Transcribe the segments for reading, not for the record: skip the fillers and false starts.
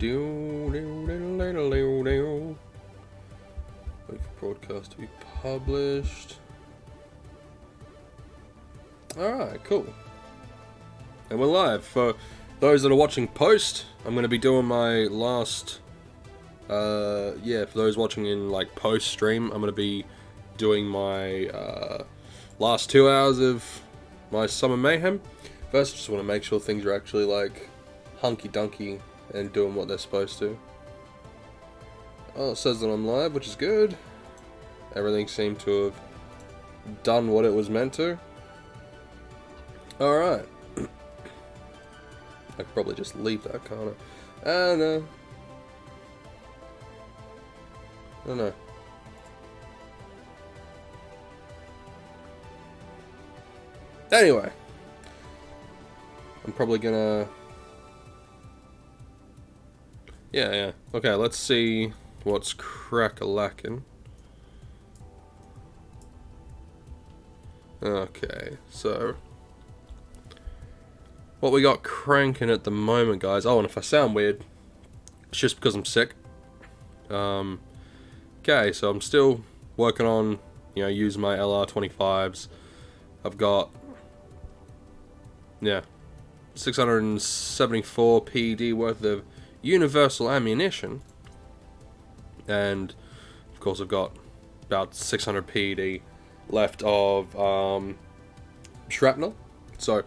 Wait for broadcast to be published. Alright, cool. And we're live. For those that are watching post, I'm going to be doing my last... for those watching in like post stream, I'm going to be doing my last 2 hours of my Summer Mayhem. First, I just want to make sure things are actually like hunky-dunky and doing what they're supposed to. Oh, it says that I'm live, which is good. Everything seemed to have done what it was meant to. Alright. I could probably just leave that, can't I? No. Oh no. Anyway. I'm probably gonna... Yeah. Okay, let's see what's crack-a-lackin'. Okay, so... what we got cranking at the moment, guys... Oh, and if I sound weird, it's just because I'm sick. Okay, so I'm still working on, using my LR25s. I've got... 674 PED worth of universal ammunition, and of course I've got about 600 PED left of shrapnel, so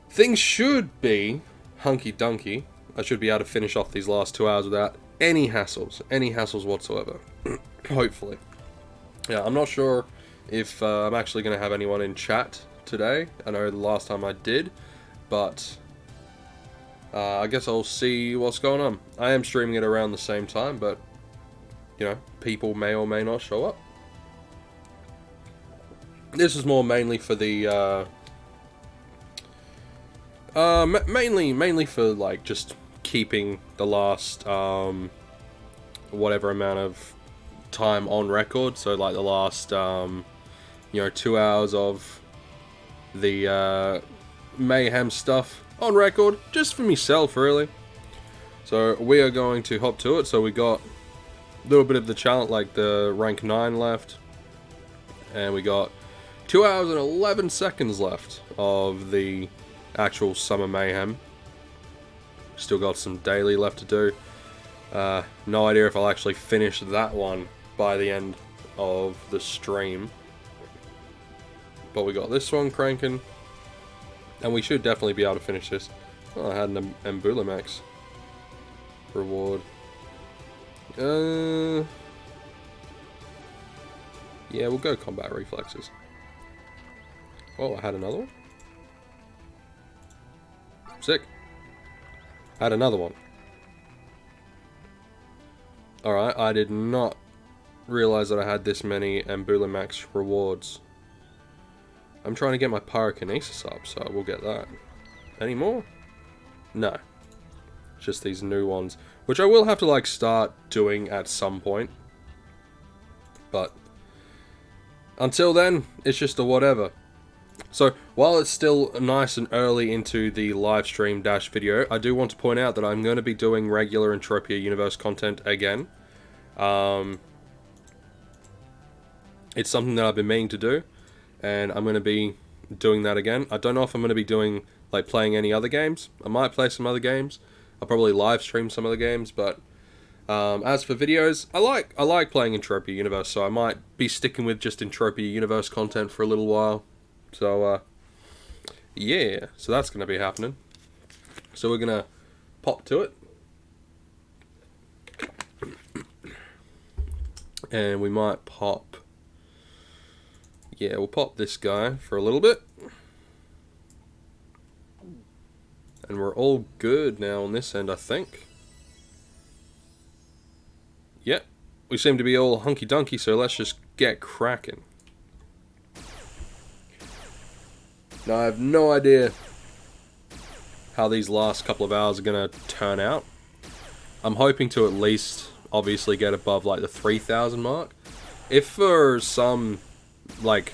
things should be hunky-dunky. I should be able to finish off these last 2 hours without any hassles whatsoever. Hopefully. Yeah, I'm not sure if I'm actually going to have anyone in chat today. I know the last time I did, but I guess I'll see what's going on. I am streaming it around the same time, but people may or may not show up. This is more mainly for the mainly for like just keeping the last whatever amount of time on record. So like the last 2 hours of the Mayhem stuff on record, just for myself really. So we are going to hop to it. So we got a little bit of the challenge, like the rank 9 left, and we got 2 hours and 11 seconds left of the actual Summer Mayhem. Still got some daily left to do. No idea if I'll actually finish that one by the end of the stream. But we got this one cranking, and we should definitely be able to finish this. Oh, I had an Embulamax reward. Yeah, we'll go combat reflexes. Oh, I had another one. Sick. Had another one. Alright, I did not realize that I had this many Embulamax rewards. I'm trying to get my pyrokinesis up, so we'll get that. Any more? No. Just these new ones, which I will have to like start doing at some point. But until then, it's just a whatever. So while it's still nice and early into the live stream dash video, I do want to point out that I'm going to be doing regular Entropia Universe content again. It's something that I've been meaning to do, and I'm going to be doing that again. I don't know if I'm going to be doing, like, playing any other games. I might play some other games. I'll probably live stream some other games, but as for videos, I like playing Entropia Universe, so I might be sticking with just Entropia Universe content for a little while. So, yeah, so that's going to be happening. So we're going to pop to it. And we might pop... yeah, we'll pop this guy for a little bit. And we're all good now on this end, I think. Yep, we seem to be all hunky-dunky, so let's just get cracking. Now, I have no idea how these last couple of hours are going to turn out. I'm hoping to at least, obviously, get above, like, the 3,000 mark. If for some, like,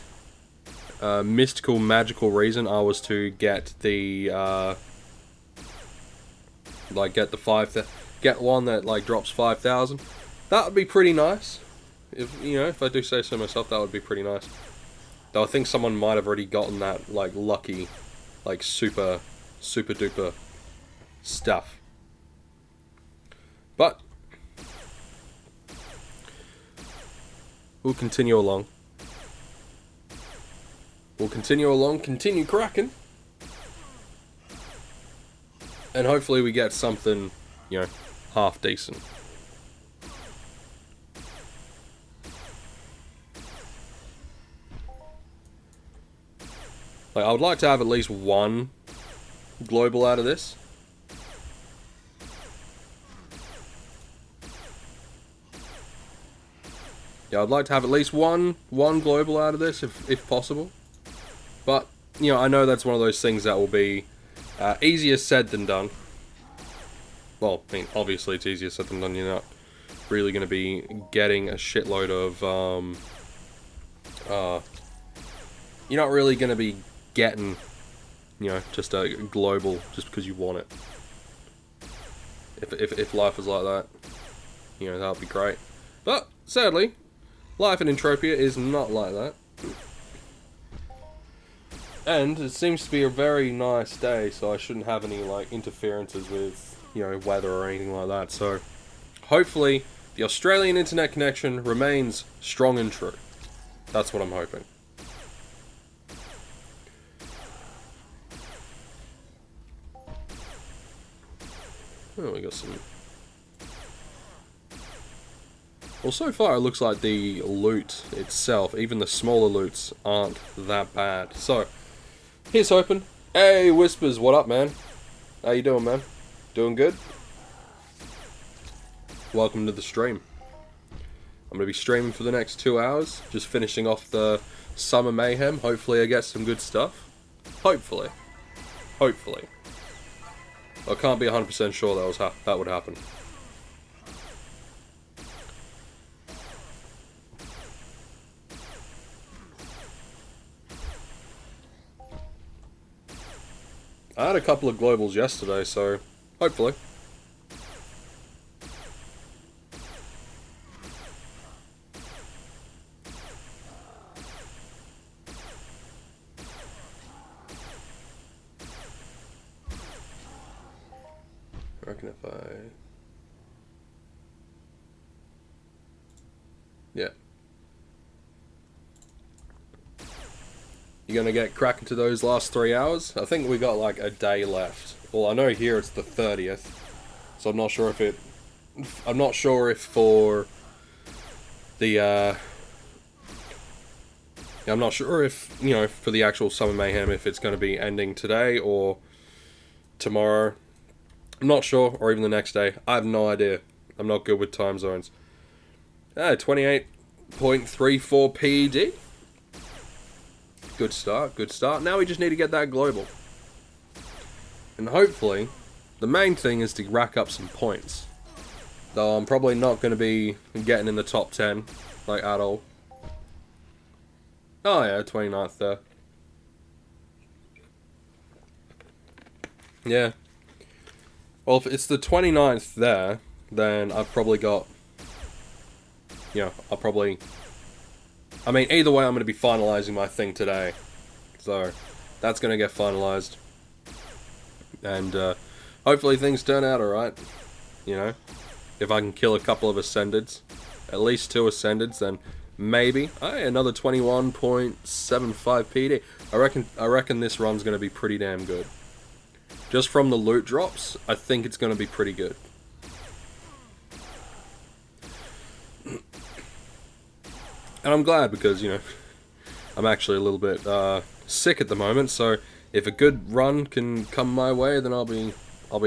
mystical, magical reason I was to get the Like get one that like drops 5,000. That would be pretty nice. If I do say so myself, that would be pretty nice. Though I think someone might have already gotten that like lucky, like super duper stuff. But we'll continue along. Continue cracking. And hopefully we get something, half decent. Like, I would like to have at least one global out of this. Yeah, I'd like to have at least one global out of this, if possible. But, I know that's one of those things that will be easier said than done. Well, I mean, obviously it's easier said than done. You're not really going to be getting a shitload of, you're not really going to be getting, just a global just because you want it. If life was like that, that would be great. But, sadly, life in Entropia is not like that. And it seems to be a very nice day, so I shouldn't have any, like, interferences with, weather or anything like that. So, hopefully, the Australian internet connection remains strong and true. That's what I'm hoping. Oh, we got some... Well, so far it looks like the loot itself, even the smaller loots, aren't that bad. So, here's hoping. Hey, Whispers, what up, man? How you doing, man? Doing good? Welcome to the stream. I'm going to be streaming for the next 2 hours, just finishing off the Summer Mayhem. Hopefully I get some good stuff. Hopefully. I can't be 100% sure that would happen. I had a couple of globals yesterday, so hopefully. I reckon if I... Yeah. You're gonna get cracking to those last 3 hours? I think we got like a day left. Well, I know here it's the 30th, so I'm not sure if it... I'm not sure if for the, I'm not sure if, for the actual Summer Mayhem, if it's gonna be ending today or tomorrow. I'm not sure, or even the next day. I have no idea. I'm not good with time zones. 28.34 PED. Good start. Now we just need to get that global. And hopefully, the main thing is to rack up some points. Though I'm probably not going to be getting in the top 10, like, at all. Oh yeah, 29th there. Yeah. Well, if it's the 29th there, then I've probably got... I mean, either way, I'm going to be finalising my thing today. So, that's going to get finalised. And, hopefully things turn out alright. If I can kill a couple of Ascendeds. At least 2 Ascendeds, then maybe. Another 21.75 PD. I reckon this run's going to be pretty damn good. Just from the loot drops, I think it's going to be pretty good. And I'm glad because, I'm actually a little bit sick at the moment, so if a good run can come my way, then I'll be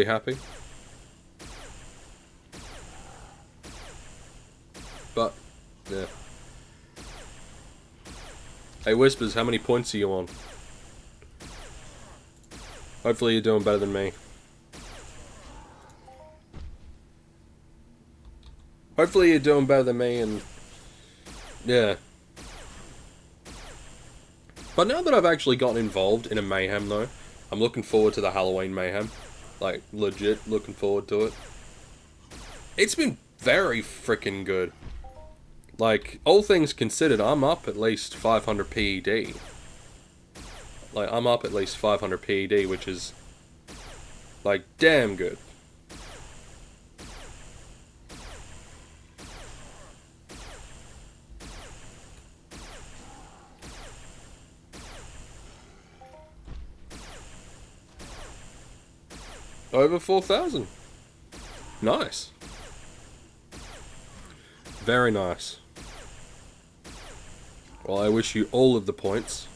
happy. But, yeah. Hey Whispers, how many points are you on? Hopefully you're doing better than me. Hopefully you're doing better than me, and yeah. But now that I've actually gotten involved in a Mayhem though, I'm looking forward to the Halloween Mayhem. Like, legit looking forward to it. It's been very freaking good. Like, all things considered, I'm up at least 500 PED. Like, I'm up at least 500 PED, which is, like, damn good. Over 4,000. Nice. Very nice. Well, I wish you all of the points.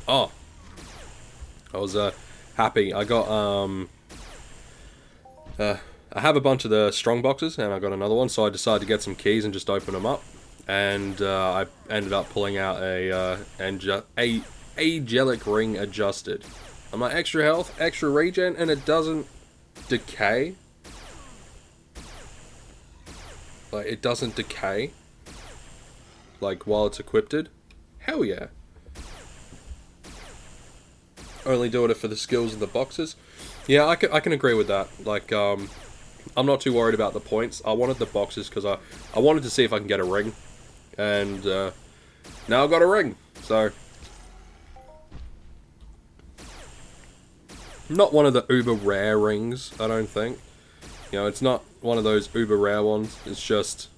Oh. I was happy. I got I have a bunch of the strong boxes, and I got another one, so I decided to get some keys and just open them up. And I ended up pulling out a angelic ring adjusted. I'm like, extra health, extra regen, and it doesn't decay. Like, it doesn't decay. Like, while it's equipped. Hell yeah. Only doing it for the skills and the boxes. Yeah, I can agree with that. Like, I'm not too worried about the points. I wanted the boxes because I wanted to see if I can get a ring. And now I've got a ring. So, not one of the uber rare rings, I don't think. You know, it's not one of those uber rare ones. It's just,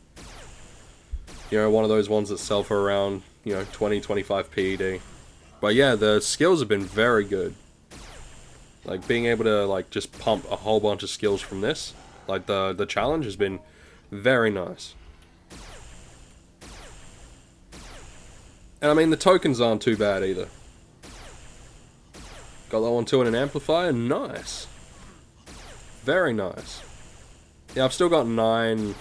you know, one of those ones that sell for around, you know, 20, 25 PED. But yeah, the skills have been very good. Like, being able to, like, just pump a whole bunch of skills from this. Like, the challenge has been very nice. And I mean, the tokens aren't too bad either. Got that one too in an amplifier. Nice. Very nice. Yeah, I've still got 9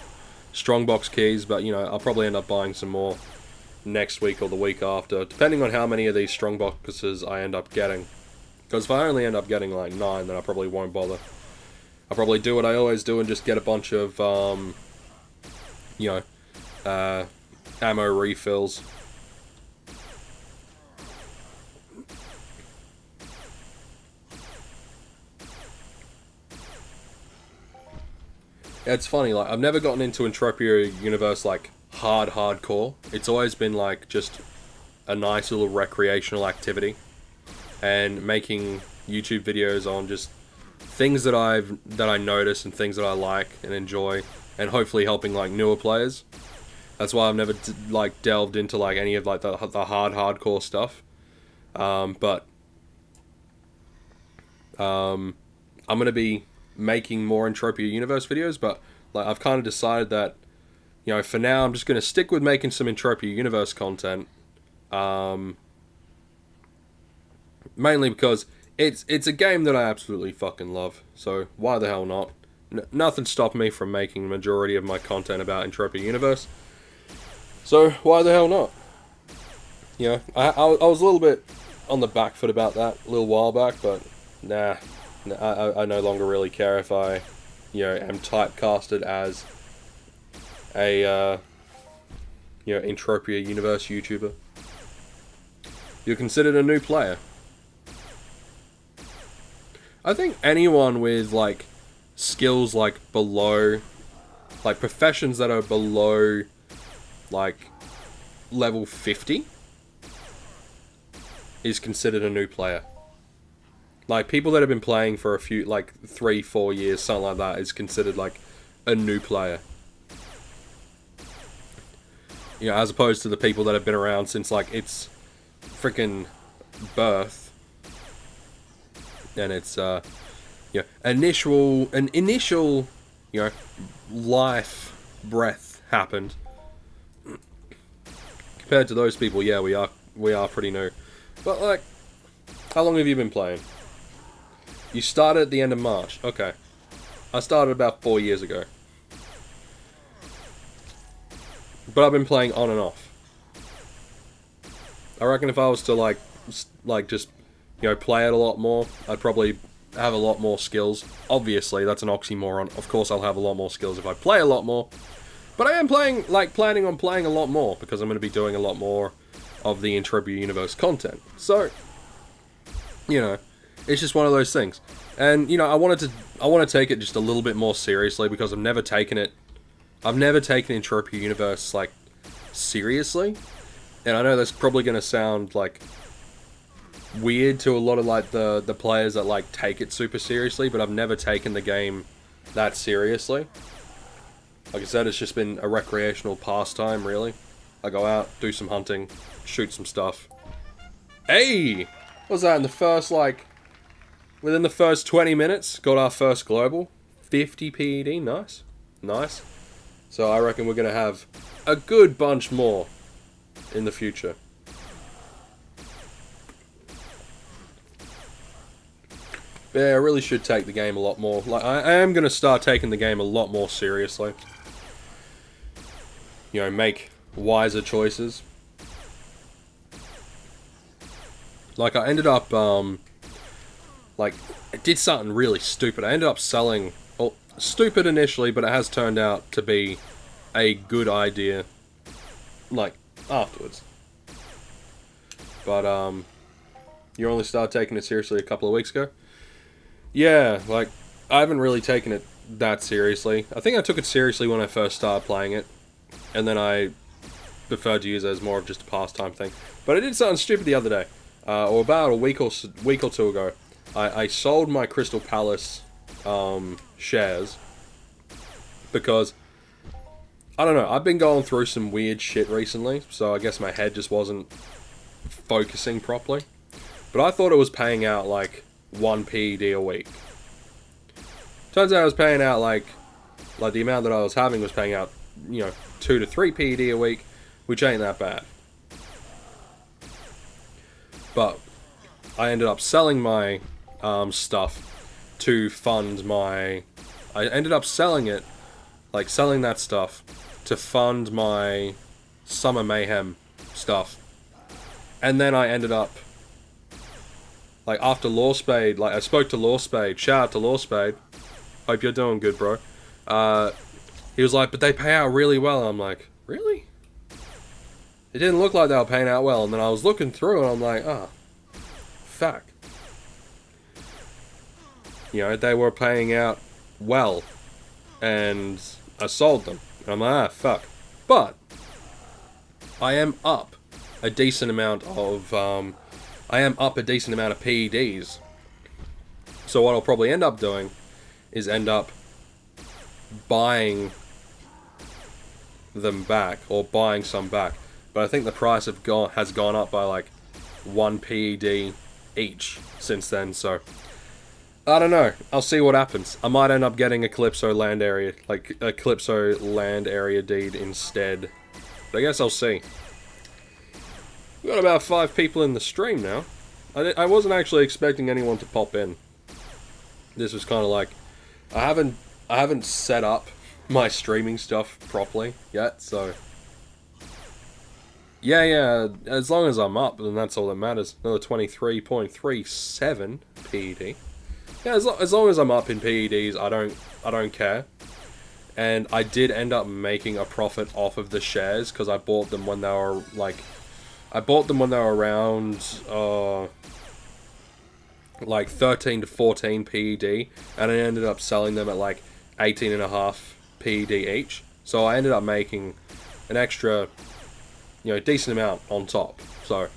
strongbox keys, but, you know, I'll probably end up buying some more next week or the week after, depending on how many of these strongboxes I end up getting. Because if I only end up getting, like, 9, then I probably won't bother. I'll probably do what I always do and just get a bunch of, you know, ammo refills. It's funny, like, I've never gotten into Entropia Universe, like, hardcore. It's always been, like, just a nice little recreational activity. And making YouTube videos on just things that I notice and things that I like and enjoy. And hopefully helping, like, newer players. That's why I've never, like, delved into, like, any of, like, the hardcore stuff. But I'm going to be making more Entropia Universe videos, but like I've kind of decided that, you know, for now I'm just going to stick with making some Entropia Universe content, mainly because it's a game that I absolutely fucking love, so why the hell not? Nothing stopped me from making the majority of my content about Entropia Universe, so why the hell not? You know, I was a little bit on the back foot about that a little while back, but nah. I no longer really care if I, you know, am typecasted as a, you know, Entropia Universe YouTuber. You're considered a new player. I think anyone with, like, skills, like, below, like, professions that are below, like, level 50 is considered a new player. Like, people that have been playing for a few, like, 3-4 years, something like that, is considered, like, a new player. You know, as opposed to the people that have been around since, like, its freaking birth. And it's, you know, an initial, you know, life breath happened. Compared to those people, yeah, we are pretty new. But, like, how long have you been playing? You started at the end of March. Okay. I started about 4 years ago. But I've been playing on and off. I reckon if I was to, like just, you know, play it a lot more, I'd probably have a lot more skills. Obviously, that's an oxymoron. Of course I'll have a lot more skills if I play a lot more. But I am planning on playing a lot more, because I'm going to be doing a lot more of the Entropia Universe content. So, you know, it's just one of those things. And, you know, I want to take it just a little bit more seriously because I've never taken Entropia Universe, like, seriously. And I know that's probably going to sound, like, weird to a lot of, like, the players that, like, take it super seriously, but I've never taken the game that seriously. Like I said, it's just been a recreational pastime, really. I go out, do some hunting, shoot some stuff. Hey! What was that in the first, like... Within the first 20 minutes, got our first global. 50 PED, nice. Nice. So I reckon we're going to have a good bunch more in the future. But yeah, I really should take the game a lot more. Like, I am going to start taking the game a lot more seriously. You know, make wiser choices. Like, I ended up, like, I did something really stupid. I ended up selling, well, stupid initially, but it has turned out to be a good idea, like, afterwards. But, you only started taking it seriously a couple of weeks ago? Yeah, like, I haven't really taken it that seriously. I think I took it seriously when I first started playing it, and then I preferred to use it as more of just a pastime thing. But I did something stupid the other day, or about a week or two ago. I sold my Crystal Palace shares because, I don't know, I've been going through some weird shit recently, so I guess my head just wasn't focusing properly. But I thought it was paying out like 1 PED a week. Turns out I was paying out like the amount that I was having was paying out, you know, 2 to 3 PED a week, which ain't that bad. But I ended up selling my stuff to fund my... I ended up selling it, like selling that stuff to fund my Summer Mayhem stuff. And then I ended up, like, after Lawspade, like, I spoke to Lawspade, shout out to Lawspade, hope you're doing good, bro. He was like, but they pay out really well. I'm like, really? It didn't look like they were paying out well, and then I was looking through and I'm like, ah, fuck. You know, they were paying out well, and I sold them. And I'm like, ah, fuck. But I am up a decent amount of PEDs. So what I'll probably end up doing is end up buying them back, or buying some back. But I think the price has gone up by like 1 PED each since then, so I don't know. I'll see what happens. I might end up getting a Calypso land area, like a Calypso land area deed instead. But I guess I'll see. We've got about 5 people in the stream now. I wasn't actually expecting anyone to pop in. This was kind of like, I haven't set up my streaming stuff properly yet, so yeah, as long as I'm up, then that's all that matters. Another 23.37 PED. Yeah, as long as I'm up in PEDs, I don't care. And I did end up making a profit off of the shares because I bought them when they were like, around like 13 to 14 PED, and I ended up selling them at like 18.5 PED each. So I ended up making an extra, you know, decent amount on top. So,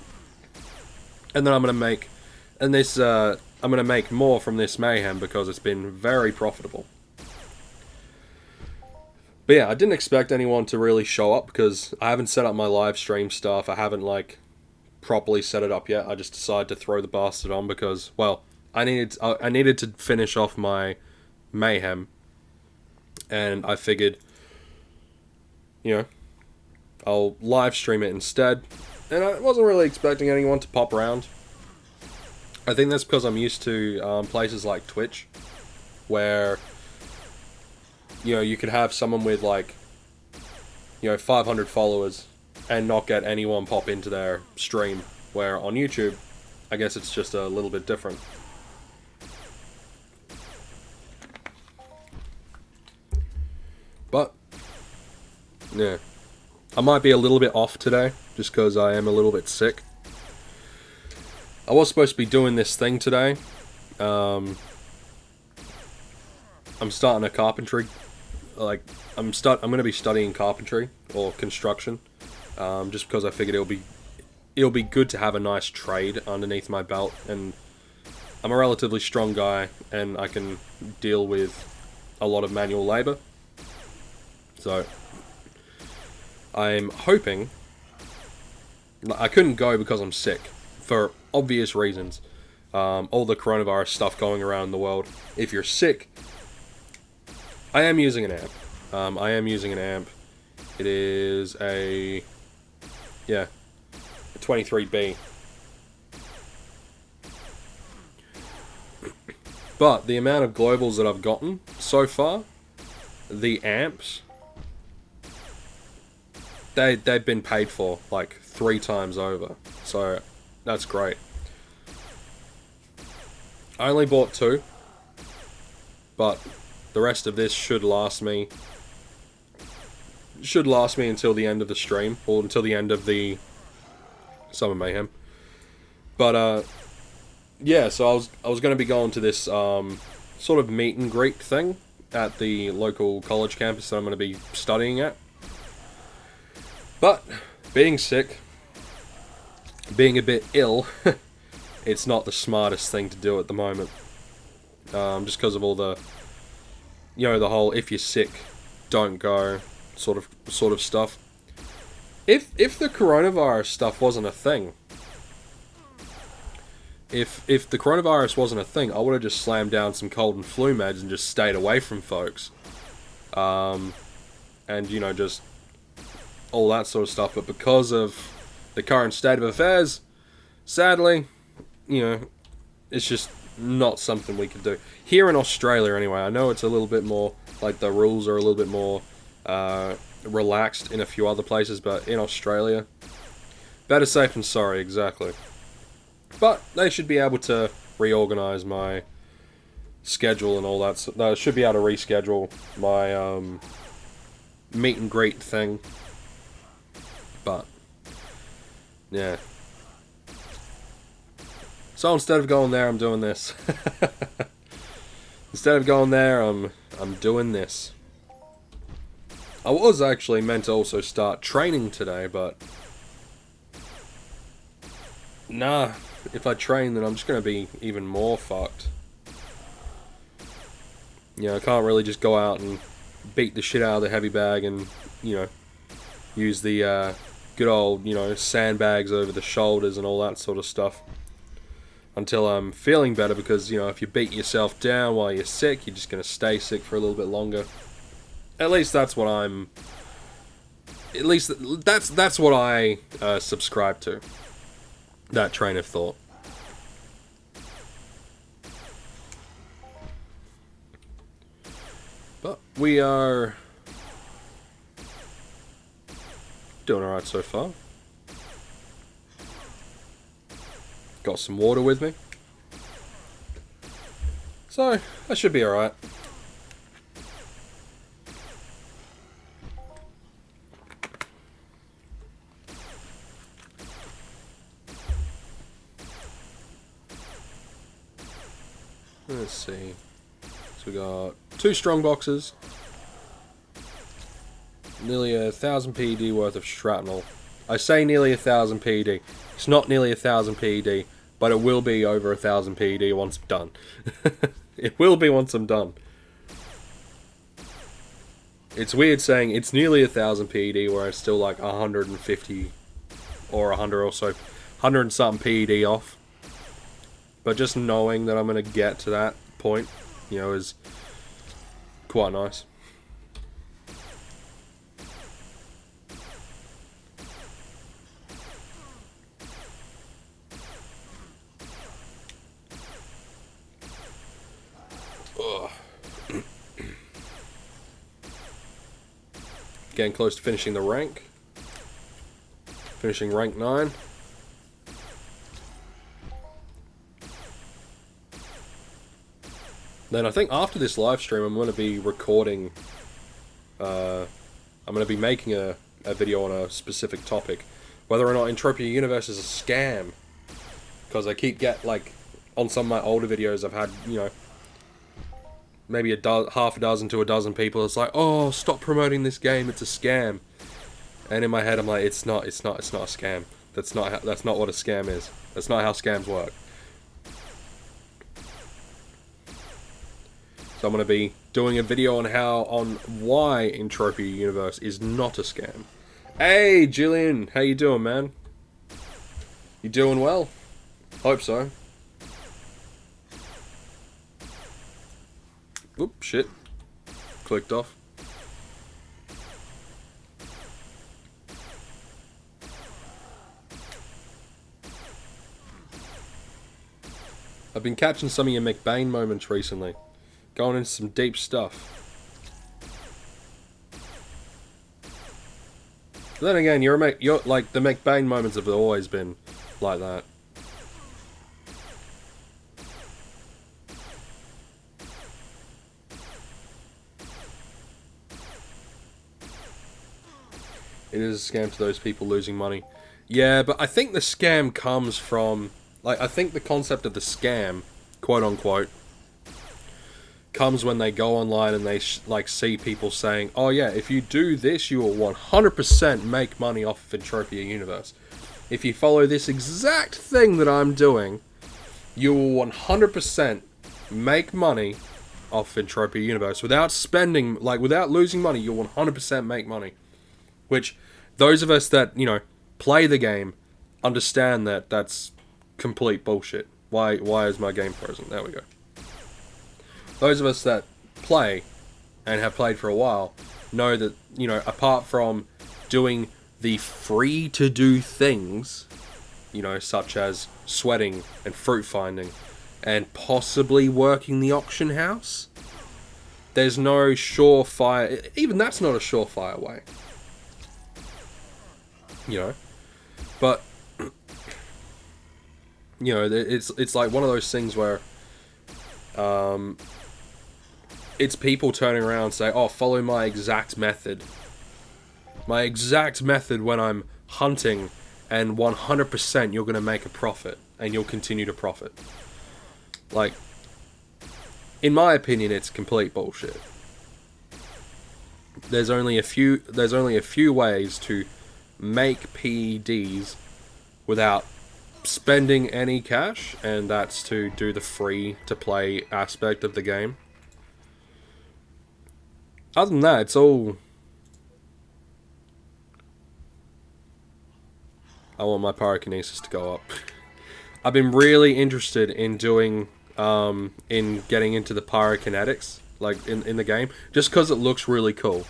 and then I'm gonna make more from this Mayhem because it's been very profitable. But yeah, I didn't expect anyone to really show up because I haven't set up my live stream stuff. I haven't like properly set it up yet. I just decided to throw the bastard on because, well, I needed to finish off my Mayhem, and I figured, you know, I'll live stream it instead. And I wasn't really expecting anyone to pop around. I think that's because I'm used to places like Twitch, where, you know, you could have someone with like, you know, 500 followers and not get anyone pop into their stream, where on YouTube, I guess it's just a little bit different. But, yeah, I might be a little bit off today, just because I am a little bit sick. I was supposed to be doing this thing today. I'm starting a carpentry. Like, I'm going to be studying carpentry or construction. Just because I figured it'll be good to have a nice trade underneath my belt, and I'm a relatively strong guy, and I can deal with a lot of manual labor. So, I'm hoping... I couldn't go because I'm sick, for obvious reasons. All the coronavirus stuff going around the world. If you're sick, I am using an amp. It is a 23B. But the amount of globals that I've gotten so far, the amps, they've been paid for like 3 times over. So that's great. I only bought 2, but the rest of this should last me until the end of the stream, or until the end of the Summer Mayhem. But yeah, so I was going to be going to this sort of meet and greet thing at the local college campus that I'm going to be studying at. But being sick, being a bit ill, it's not the smartest thing to do at the moment. Just because of all the, the whole if you're sick, don't go sort of stuff. If the coronavirus stuff wasn't a thing, if the coronavirus wasn't a thing, I would have just slammed down some cold and flu meds and just stayed away from folks. And just all that sort of stuff. But because of the current state of affairs, sadly, it's just not something we can do. Here in Australia, anyway, I know it's a little bit more, like, the rules are a little bit more relaxed in a few other places, but in Australia, better safe than sorry, exactly. But they should be able to reorganize my schedule and all that. So they should be able to reschedule my meet and greet thing. But yeah. So instead of going there, I'm doing this. Instead of going there, I'm doing this. I was actually meant to also start training today, but nah, if I train, then I'm just going to be even more fucked. I can't really just go out and beat the shit out of the heavy bag and, use the good old, sandbags over the shoulders and all that sort of stuff until I'm feeling better, because, if you beat yourself down while you're sick, you're just going to stay sick for a little bit longer. At least that's what I'm... At least that's what I subscribe to. That train of thought. But we are doing alright so far. Got some water with me. So, that should be alright. Let's see. So we got 2 strong boxes. Nearly 1,000 PED worth of shrapnel. I say nearly 1,000 PED. It's not nearly 1,000 PED, but it will be over 1,000 PED once I'm done. It will be once I'm done. It's weird saying it's nearly 1,000 PED where it's still like 150 or 100 or so, 100 and something PED off. But just knowing that I'm going to get to that point, is quite nice. Getting close to finishing the rank. Finishing rank 9. Then I think after this live stream, I'm going to be recording, I'm going to be making a video on a specific topic. Whether or not Entropia Universe is a scam. because I keep like on some of my older videos I've had, you know, maybe half a dozen to a dozen people. It's like, oh, stop promoting this game, it's a scam. And in my head I'm like, it's not a scam. That's not what a scam is. That's not how scams work. So I'm going to be doing a video on why Entropia Universe is not a scam. Hey, Jillian, how you doing, man? You doing well? Hope so. Oop, shit. Clicked off. I've been catching some of your McBain moments recently. Going into some deep stuff. But then again, you're like, the McBain moments have always been like that. It is a scam to those people losing money. Yeah, but I think the scam comes from, like, I think the concept of the scam, quote unquote, comes when they go online and they like see people saying, oh yeah, if you do this, you will 100% make money off of Entropia Universe. If you follow this exact thing that I'm doing, you will 100% make money off Entropia Universe without spending, like, without losing money. You'll 100% make money. Which, those of us that, you know, play the game understand that that's complete bullshit. Why is my game frozen? There we go. Those of us that play, and have played for a while, know that, you know, apart from doing the free-to-do things, you know, such as sweating and fruit finding, and possibly working the auction house, there's no surefire, even that's not a surefire way. You know? But, you know, it's like one of those things where, it's people turning around and say, oh, follow my exact method. My exact method when I'm hunting, and 100% you're going to make a profit, and you'll continue to profit. Like, in my opinion, it's complete bullshit. There's only a few ways to make PEDs without spending any cash, and that's to do the free-to-play aspect of the game. Other than that, it's all... I want my pyrokinesis to go up. I've been really interested in doing, in getting into the pyrokinetics, like, in the game, just because it looks really cool.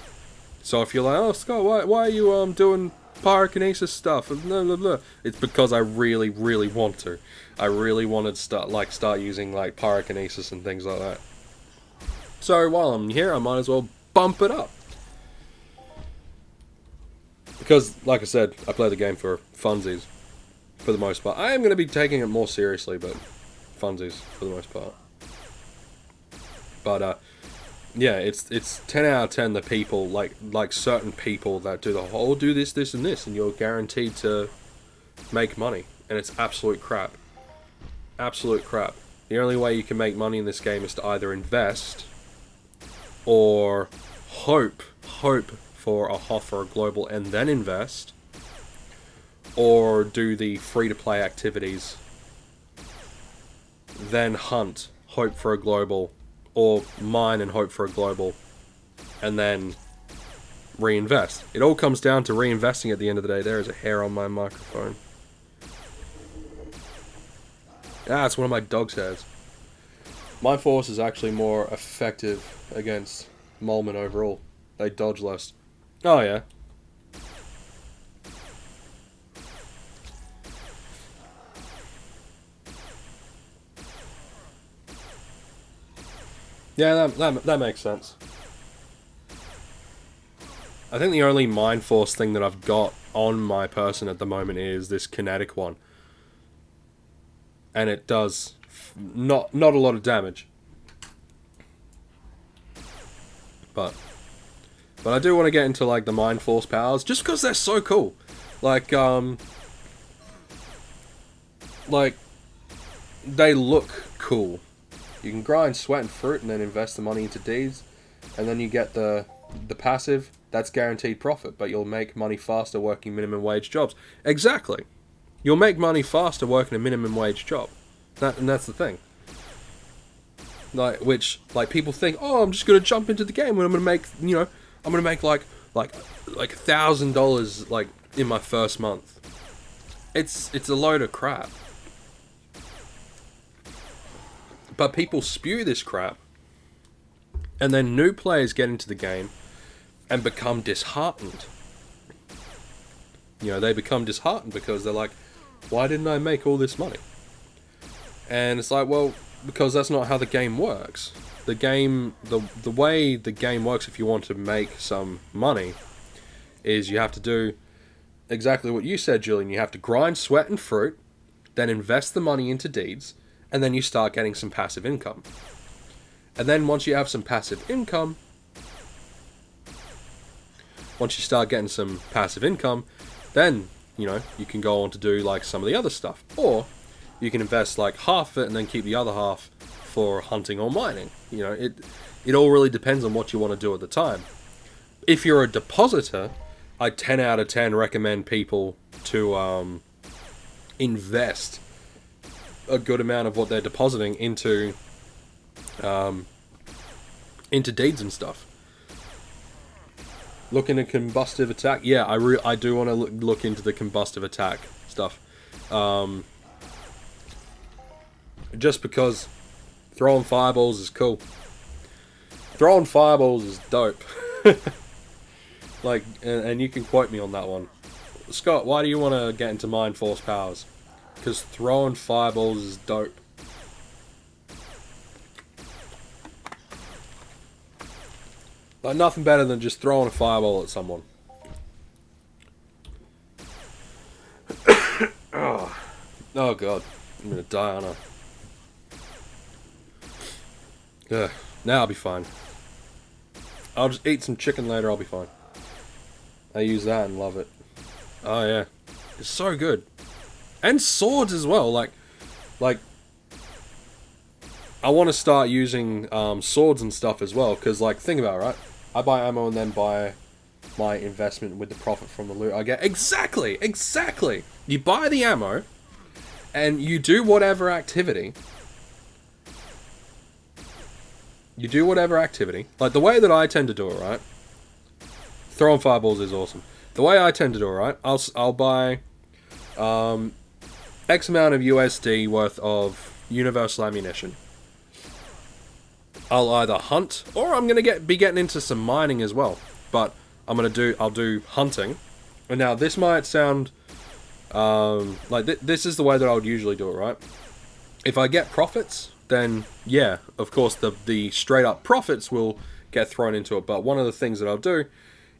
So if you're like, oh, Scott, why are you, doing pyrokinesis stuff? Blah, blah, blah. It's because I really, really want to. I really wanted to start using, like, pyrokinesis and things like that. So while I'm here, I might as well bump it up. Because, like I said, I play the game for funsies, for the most part. I am going to be taking it more seriously, but funsies, for the most part. But, yeah, it's 10 out of 10 the people, like certain people that do the whole, do this, this, and this, and you're guaranteed to make money. And it's absolute crap. Absolute crap. The only way you can make money in this game is to either invest or hope for a HOF or a global and then invest, or do the free-to-play activities, then hunt, hope for a global, or mine and hope for a global, and then reinvest. It all comes down to reinvesting at the end of the day. There is a hair on my microphone. Ah, it's one of my dog's hairs. My force is actually more effective against Molman overall. They dodge less. Oh, yeah. Yeah, that makes sense. I think the only Mind Force thing that I've got on my person at the moment is this kinetic one. And it does not a lot of damage. But I do want to get into, like, the Mind Force powers, just because they're so cool. Like, they look cool. You can grind sweat and fruit and then invest the money into deeds, and then you get the passive. That's guaranteed profit, but you'll make money faster working minimum wage jobs. Exactly. You'll make money faster working a minimum wage job. And that's the thing. Like, people think, oh, I'm just gonna jump into the game and I'm gonna make, I'm gonna make like $1,000 like in my first month. It's a load of crap. But people spew this crap, and then new players get into the game and become disheartened. They become disheartened because they're like, why didn't I make all this money? And it's like, well, because that's not how the game works. The way the game works, if you want to make some money, is you have to do exactly what you said, Julian. You have to grind sweat and fruit, then invest the money into deeds, and then you start getting some passive income. And then once you have some passive income, then, you can go on to do like some of the other stuff. Or you can invest like half of it and then keep the other half for hunting or mining. It all really depends on what you want to do at the time. If you're a depositor, I 10 out of 10 recommend people to invest a good amount of what they're depositing into deeds and stuff. Look into combustive attack. Yeah, I do want to look into the combustive attack stuff. Just because throwing fireballs is cool. Throwing fireballs is dope. And you can quote me on that one. Scott, why do you want to get into Mind Force powers? Because throwing fireballs is dope. Like, nothing better than just throwing a fireball at someone. Oh god, I'm gonna die, aren't I? Ugh. Now I'll be fine. I'll just eat some chicken later, I'll be fine. I use that and love it. Oh yeah. It's so good. And swords as well, like I want to start using swords and stuff as well, because think about it, right? I buy ammo and then buy my investment with the profit from the loot I get. Exactly! You buy the ammo, and you do whatever activity. Like, the way that I tend to do it, right? Throwing fireballs is awesome. The way I tend to do it, right? I'll buy X amount of USD worth of universal ammunition. I'll either hunt, or I'm gonna be getting into some mining as well. But I'll do hunting. And now this might sound this is the way that I would usually do it, right? If I get profits, then yeah, of course the straight up profits will get thrown into it. But one of the things that I'll do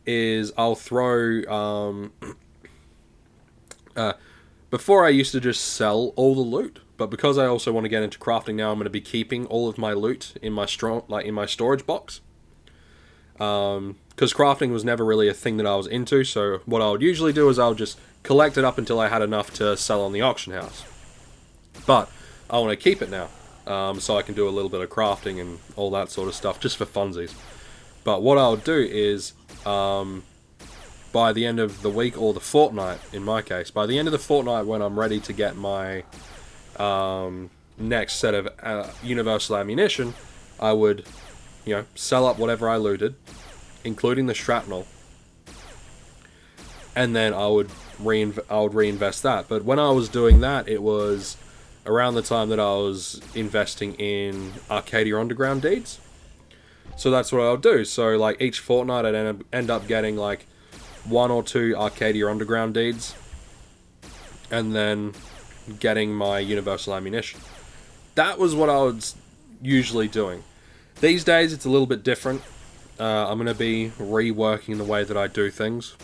is I'll throw before I used to just sell all the loot, but because I also want to get into crafting now, I'm going to be keeping all of my loot in my storage box. Because crafting was never really a thing that I was into, so what I would usually do is I'll just collect it up until I had enough to sell on the auction house. But I want to keep it now, so I can do a little bit of crafting and all that sort of stuff, just for funsies. But what I'll do is, by the end of the week, or the fortnight in my case, by the end of the fortnight when I'm ready to get my next set of universal ammunition, I would, sell up whatever I looted, including the shrapnel, and then I would reinvest that. But when I was doing that, it was around the time that I was investing in Arcadia Underground deeds. So that's what I'll do. So like each fortnight I'd end up getting like 1 or 2 Arcadia Underground deeds, and then getting my universal ammunition. That was what I was usually doing. These days it's a little bit different. I'm going to be reworking the way that I do things.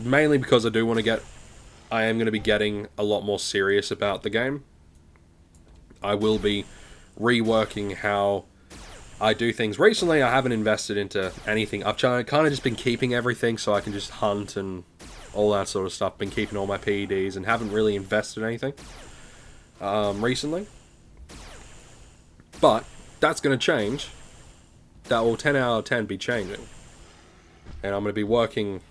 Mainly because I am going to be getting a lot more serious about the game. I will be reworking how I do things. Recently I haven't invested into anything. I've kind of just been keeping everything so I can just hunt and all that sort of stuff. Been keeping all my PEDs and haven't really invested in anything. recently. But that's going to change. That will 10 out of 10 be changing. And I'm going to be working...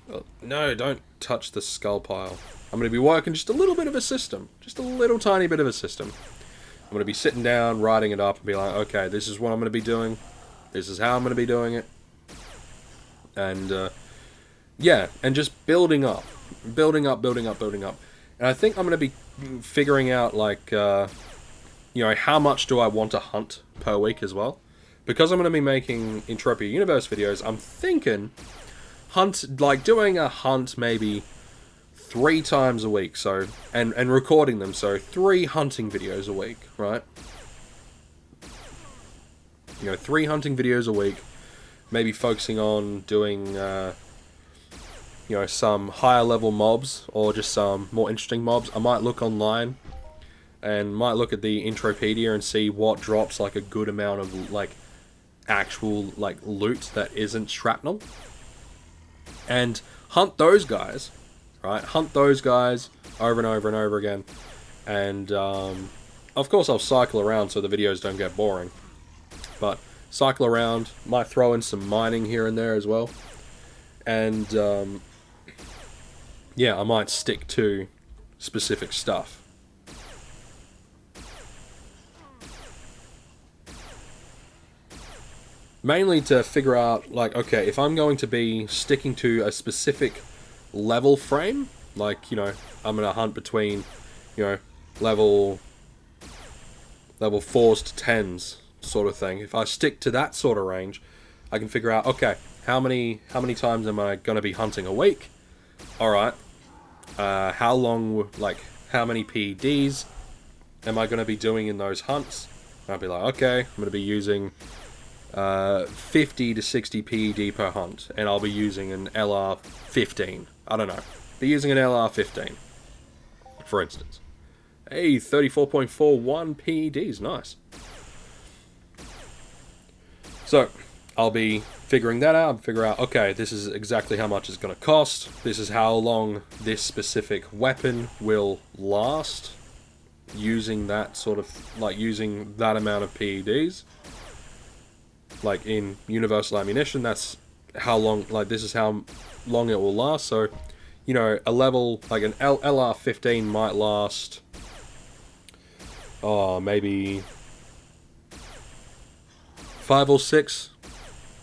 no, don't touch the skull pile. I'm going to be working just a little bit of a system. Just a little tiny bit of a system. I'm going to be sitting down, writing it up, and be like, okay, this is what I'm going to be doing. This is how I'm going to be doing it. And, yeah, and just building up. Building up. And I think I'm going to be figuring out, like, you know, how much do I want to hunt per week as well. Because I'm going to be making Entropia Universe videos, I'm thinking doing a hunt maybe 3 times a week, so, and recording them, so 3 hunting videos a week, right? You know, 3 hunting videos a week, maybe focusing on doing, you know, some higher level mobs, or just some more interesting mobs. I might look online, and might look at the Intropedia and see what drops, like, a good amount of, like, actual, like, loot that isn't shrapnel. And hunt those guys. Right, hunt those guys over and over and over again, and of course I'll cycle around so the videos don't get boring. But cycle around, might throw in some mining here and there as well, and yeah, I might stick to specific stuff. Mainly to figure out, like, okay, if I'm going to be sticking to a specific level frame, like, you know, I'm gonna hunt between, you know, level 4s to 10s sort of thing. If I stick to that sort of range, I can figure out, okay, how many times am I gonna be hunting a week? Alright, how long, like, how many PEDs am I gonna be doing in those hunts? And I'll be like, okay, I'm gonna be using 50 to 60 PED per hunt, and I'll be using an LR15. I don't know. Be using an LR15, for instance. Hey, 34.41 PEDs, nice. So, I'll be figuring that out, and figure out, okay, this is exactly how much it's going to cost, this is how long this specific weapon will last, using that sort of, like, using that amount of PEDs. Like, in Universal Ammunition, that's how long, like, this is how long it will last. So, you know, a level, like an LR15 might last, maybe 5 or 6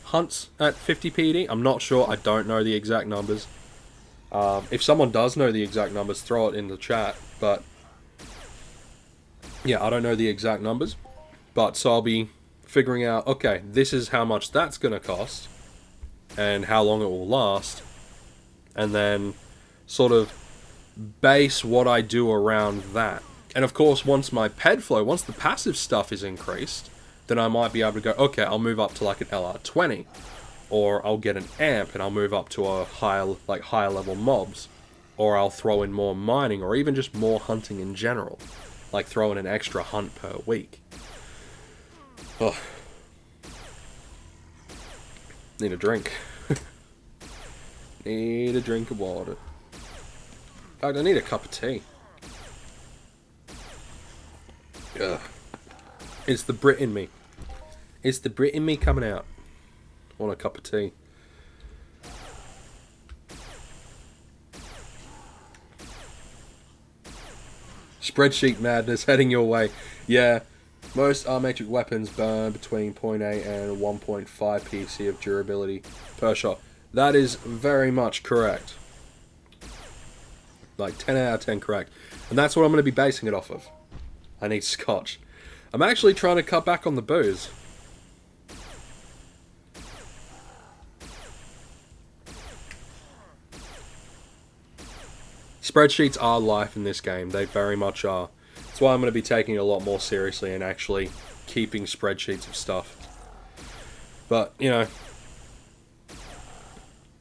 hunts at 50 PED. I'm not sure, I don't know the exact numbers. If someone does know the exact numbers, throw it in the chat, but yeah, I don't know the exact numbers. But, so I'll be figuring out, okay, this is how much that's going to cost, and how long it will last, and then sort of base what I do around that. And of course, once my ped flow, once the passive stuff is increased, then I might be able to go, okay, I'll move up to like an LR20, or I'll get an amp and I'll move up to a higher level mobs, or I'll throw in more mining, or even just more hunting in general, like throw in an extra hunt per week. Oh. Need a drink. Need a drink of water. In fact, I need a cup of tea. Ugh. It's the Brit in me. It's the Brit in me coming out. I want a cup of tea. Spreadsheet madness heading your way. Yeah. Most R-Matrix weapons burn between 0.8 and 1.5 PC of durability per shot. That is very much correct. Like 10 out of 10 correct. And that's what I'm going to be basing it off of. I need scotch. I'm actually trying to cut back on the booze. Spreadsheets are life in this game. They very much are. That's why I'm going to be taking it a lot more seriously and actually keeping spreadsheets of stuff. But, you know,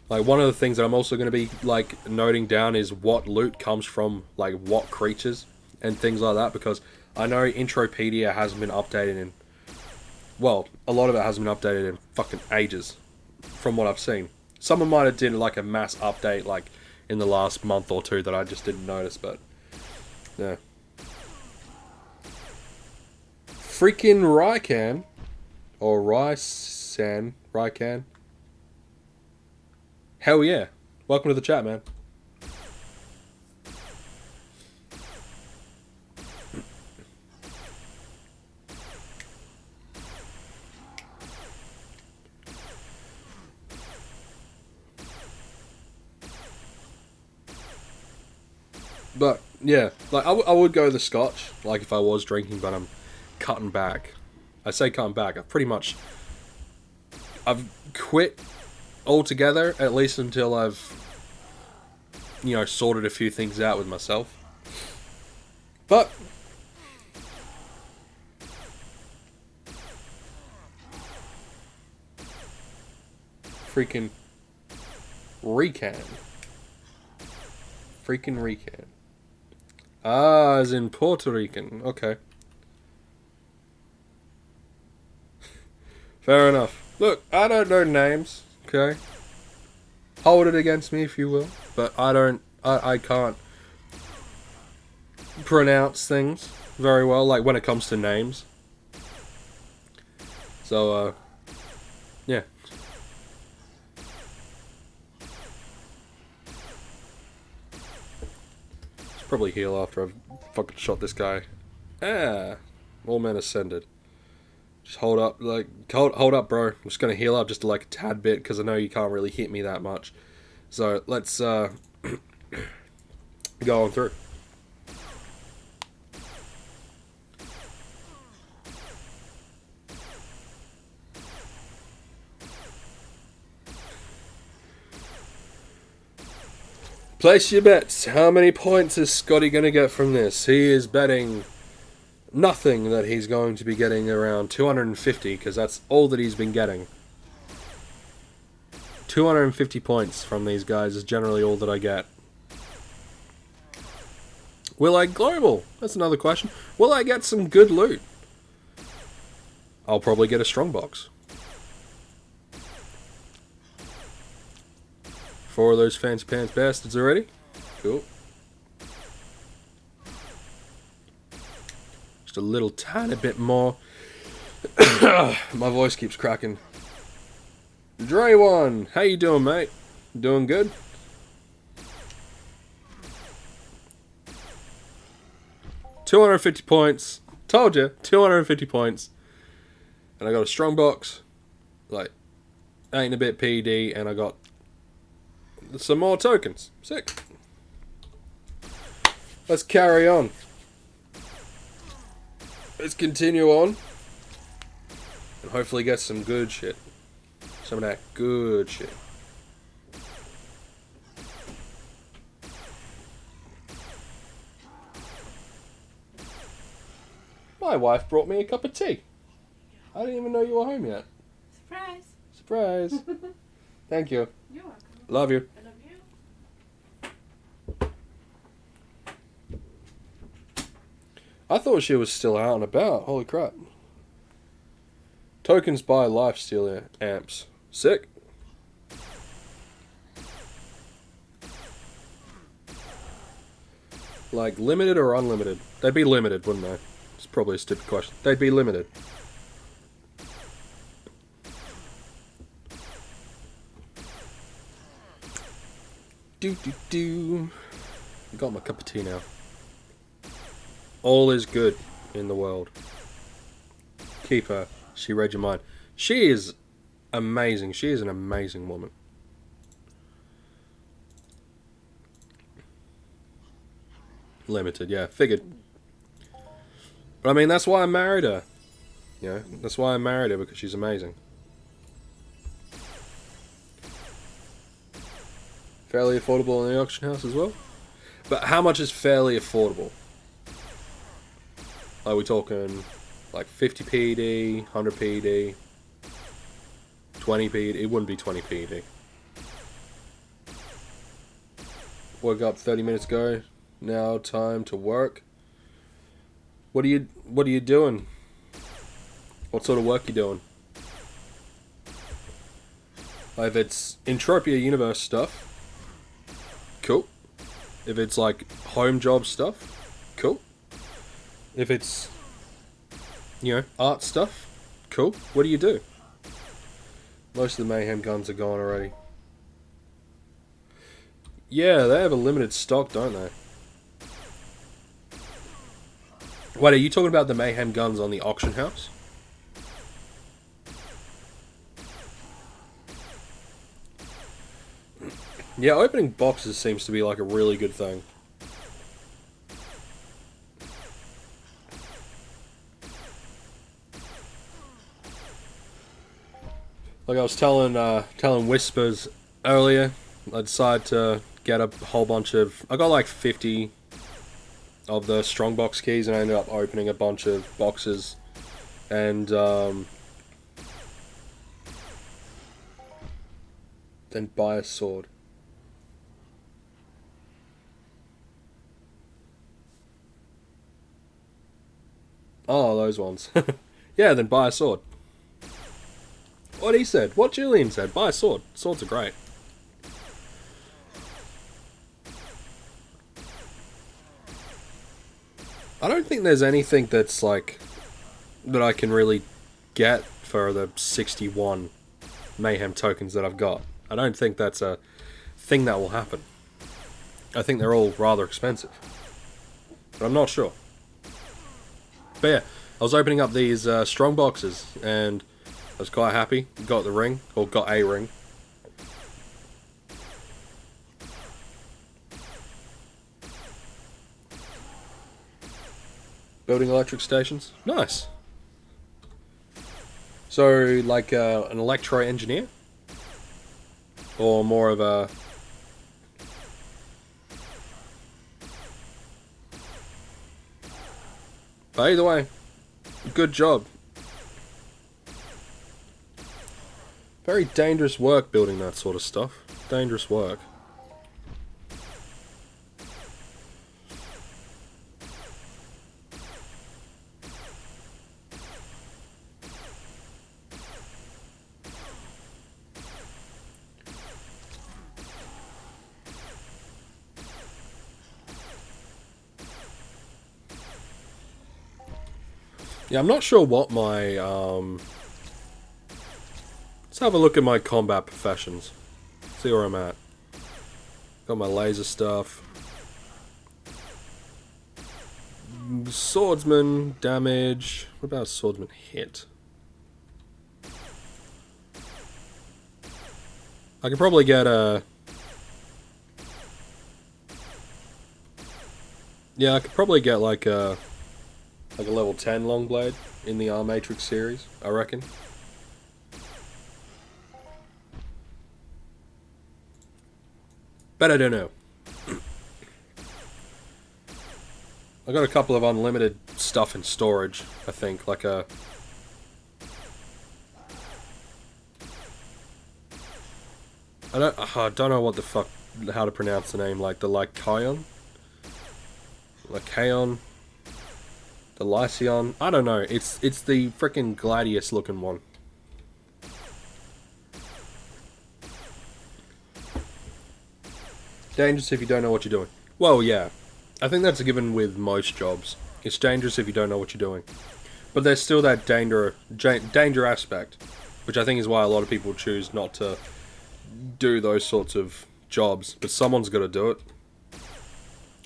like, one of the things that I'm also going to be, like, noting down is what loot comes from, like, what creatures and things like that, because I know Intropedia hasn't been updated in, well, a lot of it hasn't been updated in fucking ages, from what I've seen. Someone might have did, like, a mass update, like, in the last month or two that I just didn't notice, but, yeah. Freaking Raikan. Or Raikan. Hell yeah. Welcome to the chat, man. But, yeah, like, I would go the Scotch, like, if I was drinking, but I'm cutting back. I say cutting back, I've quit altogether, at least until I've, you know, sorted a few things out with myself. But freaking Rican. Ah, as in Puerto Rican. Okay. Fair enough. Look, I don't know names, okay? Hold it against me if you will. But I can't pronounce things very well, like when it comes to names. So, yeah. Should probably heal after I've fucking shot this guy. Ah, all men ascended. Just hold up, like, hold up, bro. I'm just gonna heal up just like a tad bit, because I know you can't really hit me that much. So, let's, go on through. Place your bets. How many points is Scotty gonna get from this? He is betting nothing that he's going to be getting around 250, because that's all that he's been getting. 250 points from these guys is generally all that I get. Will I global? That's another question. Will I get some good loot? I'll probably get a strong box. 4 of those fancy pants bastards already. Cool. Just a little tiny bit more. My voice keeps cracking. Dre one, how you doing, mate? Doing good? $250 points. Told you, 250 points. And I got a strong box. Like, ain't a bit PD, and I got some more tokens. Sick. Let's carry on. Let's continue on. And hopefully get some good shit. Some of that good shit. My wife brought me a cup of tea. I didn't even know you were home yet. Surprise. Surprise. Thank you. You're welcome. Love you. I love you. I thought she was still out and about. Holy crap. Tokens buy lifesteal amps. Sick. Like, limited or unlimited? They'd be limited, wouldn't they? It's probably a stupid question. They'd be limited. Got my cup of tea now. All is good in the world. Keep her. She read your mind. She is amazing. She is an amazing woman. Limited, yeah. Figured. But I mean, that's why I married her. You know, that's why I married her, because she's amazing. Fairly affordable in the auction house as well. But how much is fairly affordable? Are we talking like 50 PD, 100 PD, 20 PD? It wouldn't be 20 PD. Woke up 30 minutes ago. Now time to work. What are you doing? What sort of work you doing? If it's Entropia Universe stuff, cool. If it's like home job stuff, cool. If it's, you know, art stuff. Cool. What do you do? Most of the Mayhem guns are gone already. Yeah, they have a limited stock, don't they? Wait, are you talking about the Mayhem guns on the auction house? Yeah, opening boxes seems to be like a really good thing. Like I was telling Whispers earlier, I decided to get a whole bunch of... I got like 50 of the strongbox keys, and I ended up opening a bunch of boxes. And then buy a sword. Oh, those ones. Yeah, then buy a sword. What he said. What Julian said. Buy a sword. Swords are great. I don't think there's anything that's like... that I can really get for the 61 Mayhem tokens that I've got. I don't think that's a thing that will happen. I think they're all rather expensive. But I'm not sure. But yeah, I was opening up these strong boxes, and I was quite happy. Got the ring, or got a ring. Building electric stations? Nice. So, like an electro engineer? Or more of a... But either way, good job. Very dangerous work building that sort of stuff. Dangerous work. Yeah, I'm not sure what my, let's have a look at my combat professions. See where I'm at. Got my laser stuff. Swordsman, damage. What about swordsman hit? I could probably get a... Yeah, I could probably get like a level 10 long blade in the Matrix series, I reckon. But I don't know. I got a couple of unlimited stuff in storage, I think, like a... I don't know what the fuck, how to pronounce the name, like the Lycaon? Lycaon? The Lycion? I don't know, it's the frickin' Gladius looking one. Dangerous if you don't know what you're doing. Well, yeah. I think that's a given with most jobs. It's dangerous if you don't know what you're doing. But there's still that danger aspect, which I think is why a lot of people choose not to do those sorts of jobs. But someone's got to do it.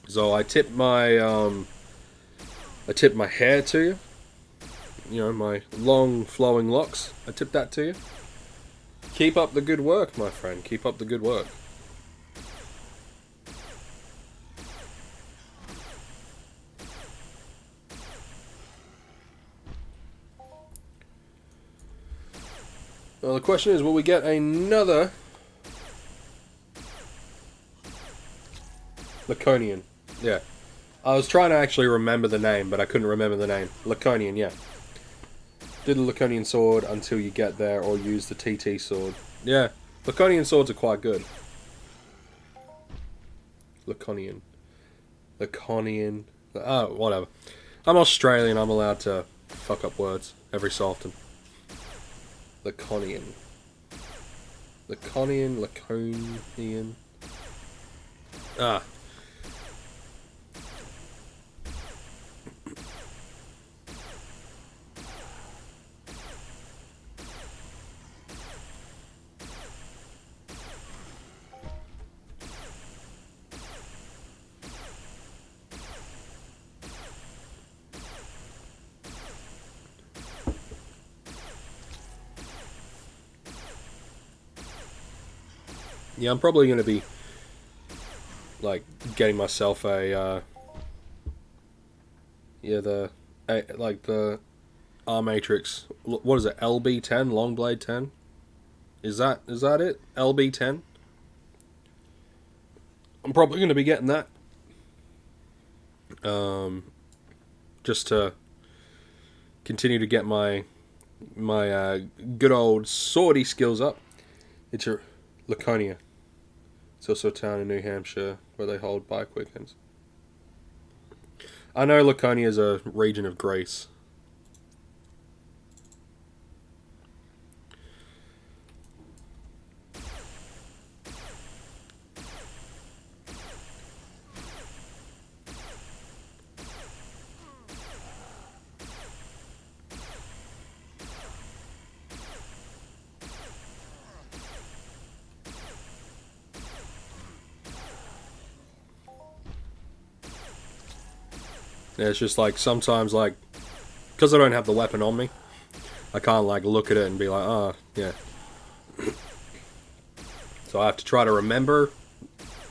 So I tip my hair to you. You know, my long flowing locks. I tip that to you. Keep up the good work, my friend. Keep up the good work. Well, the question is, will we get another Laconian? Yeah. I was trying to actually remember the name, but I couldn't remember the name. Laconian, yeah. Do the Laconian sword until you get there, or use the TT sword. Yeah. Laconian swords are quite good. Laconian. Laconian. Oh, whatever. I'm Australian, I'm allowed to fuck up words every so often. Laconian. Laconian. Ah. Yeah, I'm probably going to be, like, getting myself a, yeah, like, the R-Matrix, what is it, LB10, Longblade 10? Is that it? LB10? I'm probably going to be getting that. Just to continue to get my good old swordy skills up. It's your Laconia. It's also a town in New Hampshire where they hold bike weekends. I know Laconia is a region of Greece. Yeah, it's just like sometimes, like, because I don't have the weapon on me, I can't like look at it and be like, oh, yeah. So I have to try to remember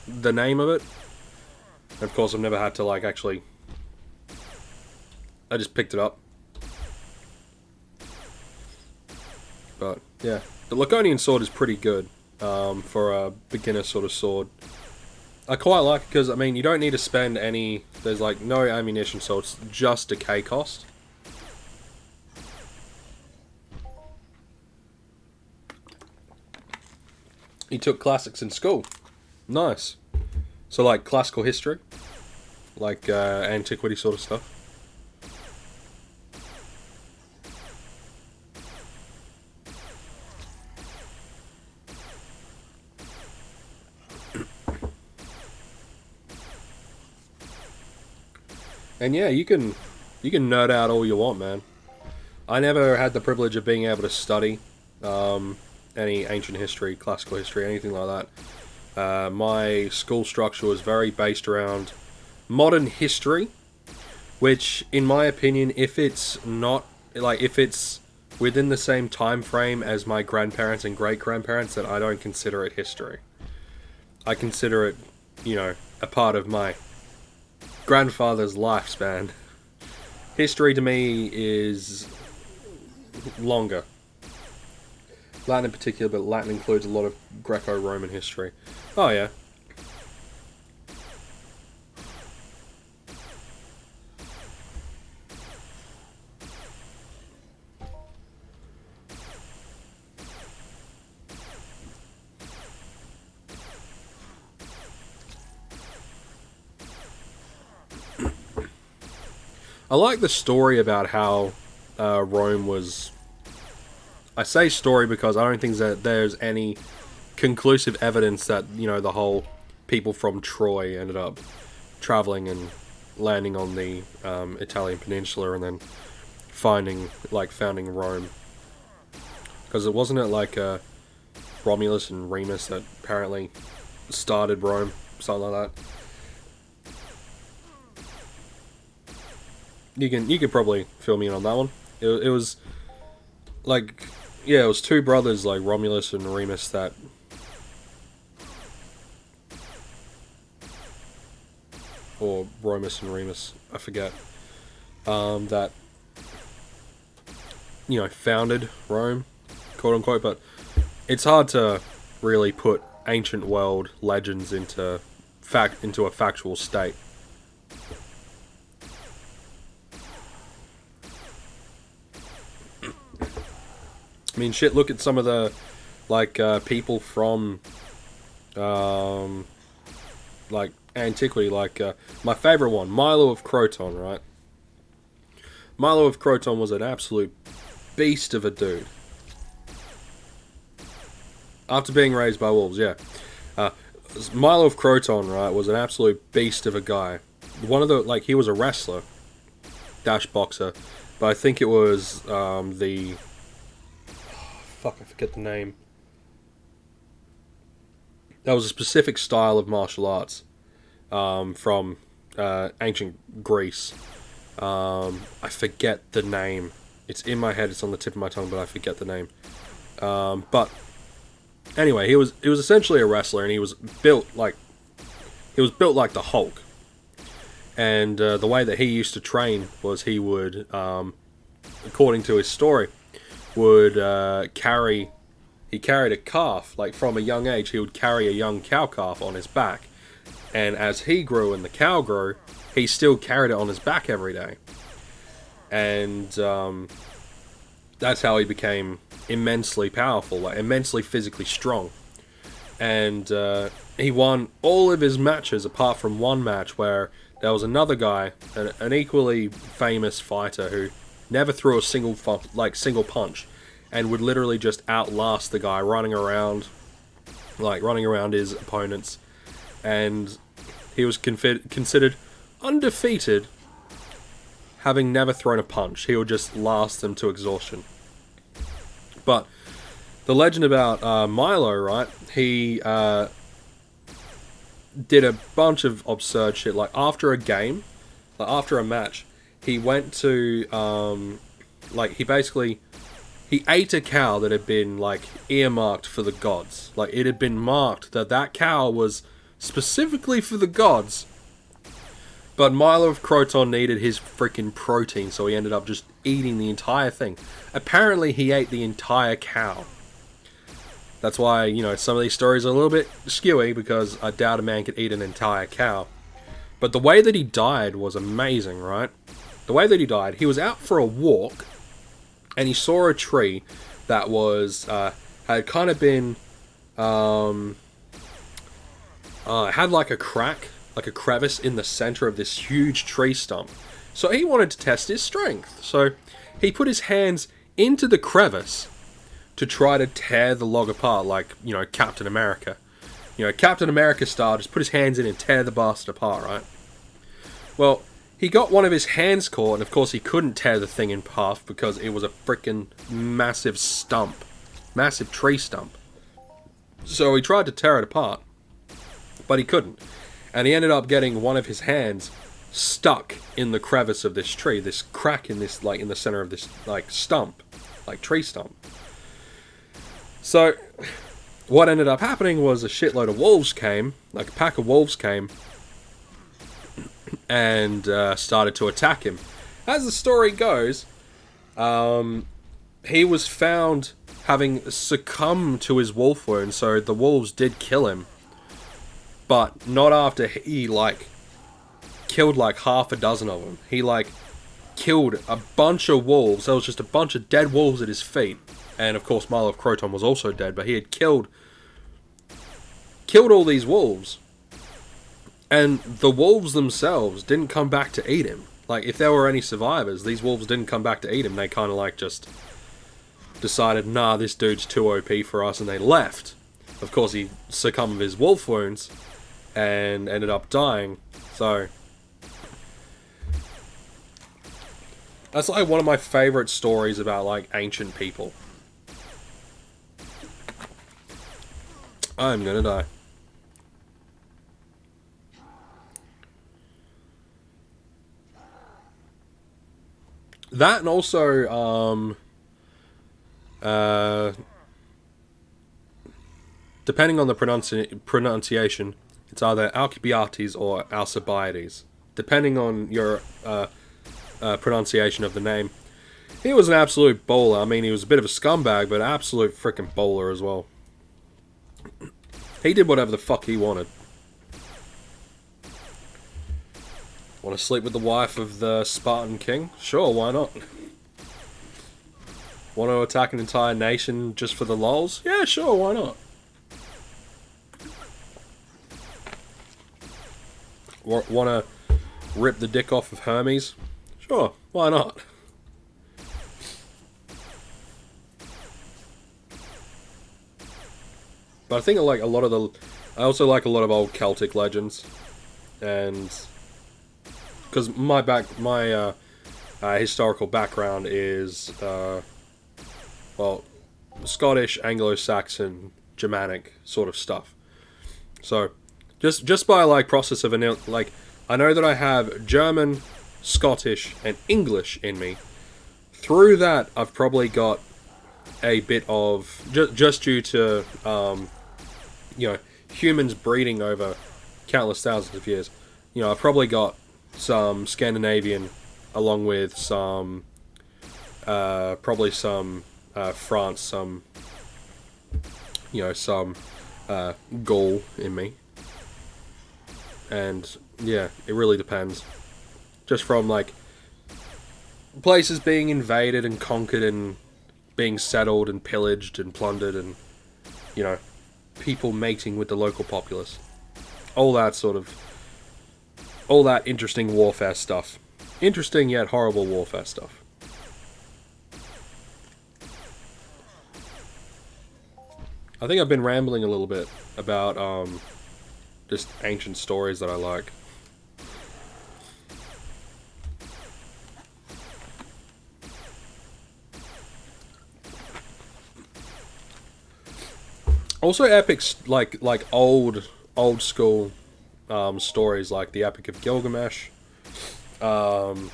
the name of it. And of course, I've never had to like actually. I just picked it up. But yeah, the Laconian sword is pretty good for a beginner sort of sword. I quite like it because, I mean, you don't need to spend any... There's, like, no ammunition, so it's just decay cost. You took classics in school. Nice. So, like, classical history? Like, antiquity sort of stuff? And yeah, you can nerd out all you want, man. I never had the privilege of being able to study any ancient history, classical history, anything like that. My school structure was very based around modern history, which, in my opinion, if it's not like if it's within the same time frame as my grandparents and great grandparents, then I don't consider it history. I consider it, a part of my grandfather's lifespan. History to me is longer. Latin in particular, but Latin includes a lot of Greco-Roman history. Oh yeah. I like the story about how Rome was... I say story because I don't think that there's any conclusive evidence that, the whole people from Troy ended up traveling and landing on the Italian peninsula and then founding Rome. Because it wasn't like Romulus and Remus that apparently started Rome, something like that. You could probably fill me in on that one. It was like, yeah, it was two brothers like Romulus and Remus that or Romus and Remus, I forget. That founded Rome, quote unquote. But it's hard to really put ancient world legends into a factual state. I mean, shit, look at some of the, people from, antiquity, my favourite one, Milo of Croton, right? Milo of Croton was an absolute beast of a dude. After being raised by wolves, yeah. Milo of Croton, right, was an absolute beast of a guy. One of the, he was a wrestler, dash boxer, but I think it was, I forget the name. That was a specific style of martial arts from ancient Greece. I forget the name. It's in my head, it's on the tip of my tongue, but I forget the name. But Anyway, he was essentially a wrestler, and he was built like the Hulk. And the way that he used to train was he would, according to his story, would carried a calf, like from a young age. He would carry a young cow calf on his back, and as he grew and the cow grew, he still carried it on his back every day. And that's how he became immensely powerful, like immensely physically strong. And he won all of his matches apart from one match where there was another guy, an equally famous fighter, who never threw a single punch, and would literally just outlast the guy running around his opponents. And he was considered undefeated, having never thrown a punch. He would just last them to exhaustion. But the legend about Milo, right? He did a bunch of absurd shit. Like after a game, like after a match, he went to he ate a cow that had been like earmarked for the gods. Like it had been marked that cow was specifically for the gods. But Milo of Croton needed his freaking protein, so he ended up just eating the entire thing. Apparently he ate the entire cow. That's why, you know, some of these stories are a little bit skewy, because I doubt a man could eat an entire cow. But the way that he died was amazing, right? The way that he died, he was out for a walk, and he saw a tree that was, had kind of been, had like a crack, like a crevice in the center of this huge tree stump. So he wanted to test his strength. So he put his hands into the crevice to try to tear the log apart, like, you know, Captain America. You know, Captain America style, just put his hands in and tear the bastard apart, right? Well, he got one of his hands caught, and of course he couldn't tear the thing in half because it was a freaking massive stump. Massive tree stump. So he tried to tear it apart, but he couldn't. And he ended up getting one of his hands stuck in the crevice of this tree, this crack in this, like, in the center of this, like, stump, like, tree stump. So, what ended up happening was a shitload of wolves came, like a pack of wolves came, and started to attack him. As the story goes, he was found having succumbed to his wolf wound, so the wolves did kill him. But not after he, like, killed like half a dozen of them. He, like, killed a bunch of wolves. There was just a bunch of dead wolves at his feet. And of course Milo of Croton was also dead, but he had killed all these wolves. And the wolves themselves didn't come back to eat him. Like, if there were any survivors, these wolves didn't come back to eat him. They kind of like just decided, nah, this dude's too OP for us, and they left. Of course, he succumbed to his wolf wounds and ended up dying. So that's like one of my favorite stories about, like, ancient people. I'm gonna die. That, and also, depending on the pronunciation, it's either Alcibiades or Alcibiades. Depending on your pronunciation of the name. He was an absolute bowler. I mean, he was a bit of a scumbag, but absolute freaking bowler as well. He did whatever the fuck he wanted. Want to sleep with the wife of the Spartan king? Sure, why not? Want to attack an entire nation just for the lols? Yeah, sure, why not? Want to rip the dick off of Hermes? Sure, why not? But I think I like a lot of I also like a lot of old Celtic legends, and because my historical background is well, Scottish, Anglo-Saxon, Germanic sort of stuff. So just by like process of like, I know that I have German, Scottish, and English in me. Through that, I've probably got a bit of just due to humans breeding over countless thousands of years. I've probably got some Scandinavian, along with some probably some France, some some Gaul in me, and yeah, it really depends. Just from like places being invaded and conquered and being settled and pillaged and plundered, and people mating with the local populace, all that interesting warfare stuff, interesting yet horrible warfare stuff. I think I've been rambling a little bit about just ancient stories that I like. Also, epics like old school stories like the Epic of Gilgamesh, the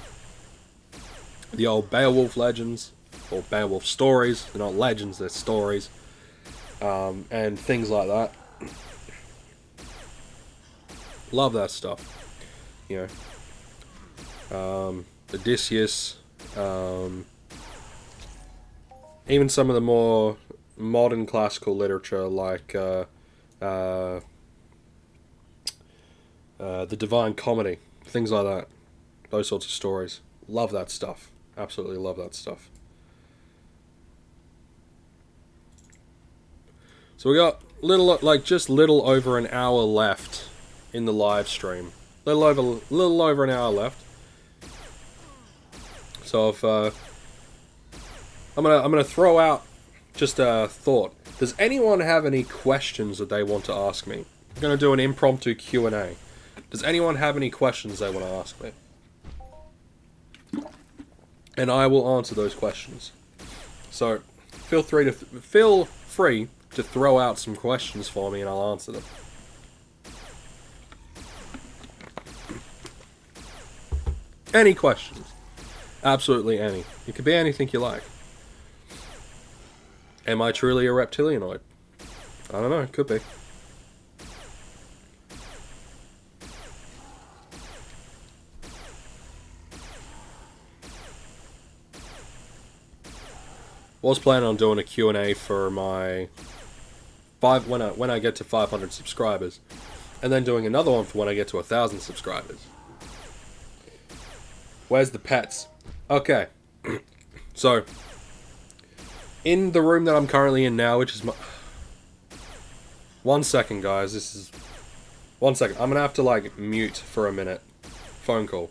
old Beowulf legends or Beowulf stories. They're not legends; they're stories, and things like that. Love that stuff. Odysseus, even some of the more modern classical literature like the Divine Comedy, things like that. Those sorts of stories. Love that stuff. Absolutely love that stuff. So we got just little over an hour left in the live stream. Little over an hour left. So if I'm gonna throw out just a thought. Does anyone have any questions that they want to ask me? I'm gonna do an impromptu Q&A. Does anyone have any questions they want to ask me? And I will answer those questions. So feel free to throw out some questions for me, and I'll answer them. Any questions? Absolutely any. It could be anything you like. Am I truly a reptilianoid? I don't know, it could be. Was planning on doing a Q&A for my when I get to 500 subscribers, and then doing another one for when I get to 1,000 subscribers. Where's the pets? Okay, so in the room that I'm currently in now, which is my... 1 second, guys. This is... 1 second. I'm gonna have to, mute for a minute. Phone call.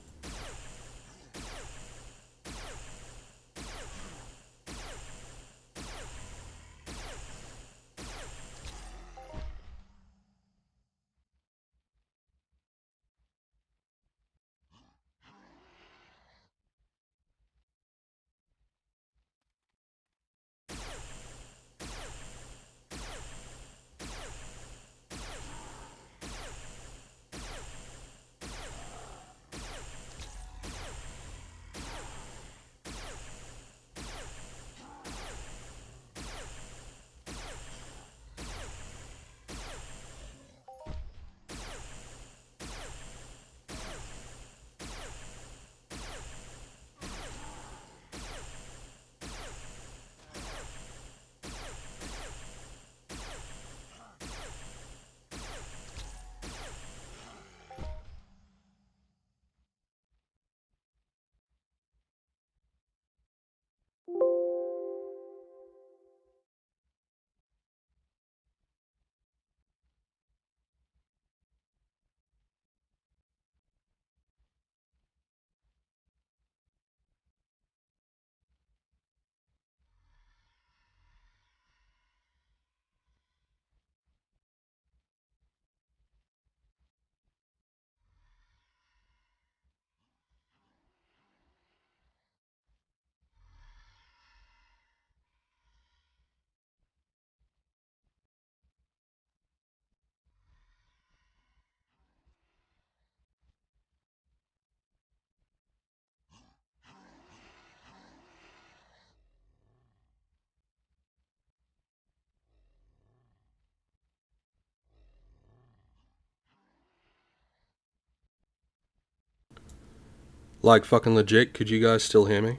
Like, fucking legit, could you guys still hear me?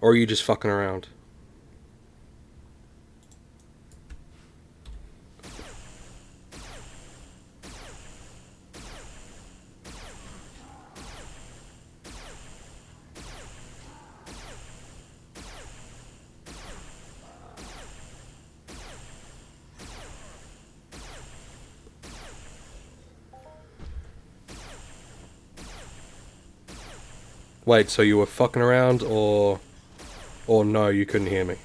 Or are you just fucking around? Wait, so you were fucking around, or no, you couldn't hear me?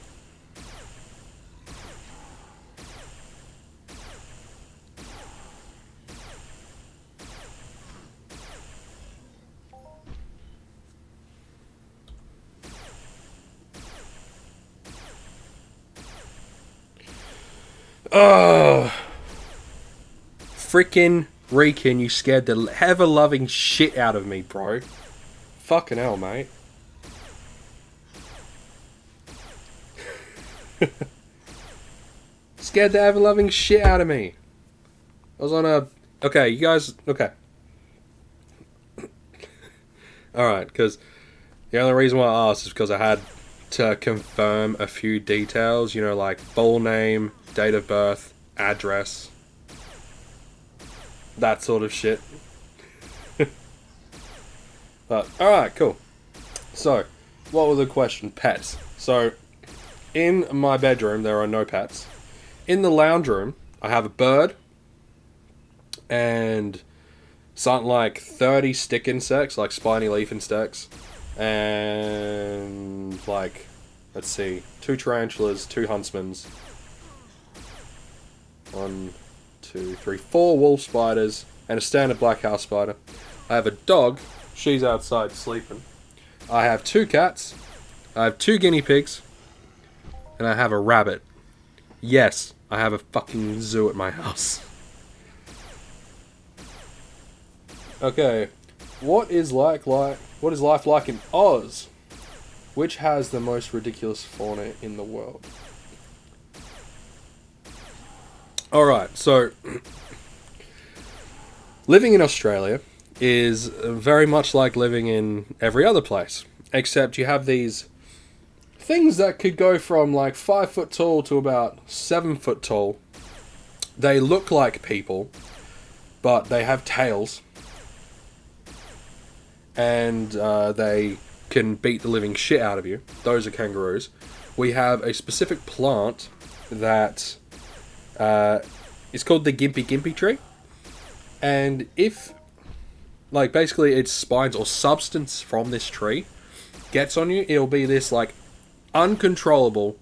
Ugh. Freaking Reekin, you scared the ever-loving shit out of me, bro. Fucking hell, mate. Scared the ever-loving shit out of me. I was on a... Okay, you guys... Okay. Alright, because the only reason why I asked is because I had to confirm a few details, you know, like full name, date of birth, address, that sort of shit. But, alright, cool. So, what was the question? Pets. So, in my bedroom, there are no pets. In the lounge room, I have a bird and something like 30 stick insects, like spiny leaf insects, and like, let's see, 2 tarantulas, 2 huntsmans, 1, 2, 3, 4 wolf spiders, and a standard black house spider. I have a dog, she's outside sleeping. I have 2 cats, I have 2 guinea pigs, and I have a rabbit. Yes, I have a fucking zoo at my house. Okay, what is life like in Oz? Which has the most ridiculous fauna in the world? Alright, so living in Australia is very much like living in every other place, except you have these things that could go from like 5 foot tall to about 7 foot tall. They look like people, but they have tails. And they can beat the living shit out of you. Those are kangaroos. We have a specific plant that is called the Gimpy Gimpy tree. And if, like, basically its spines or substance from this tree gets on you, it'll be this, like, uncontrollable,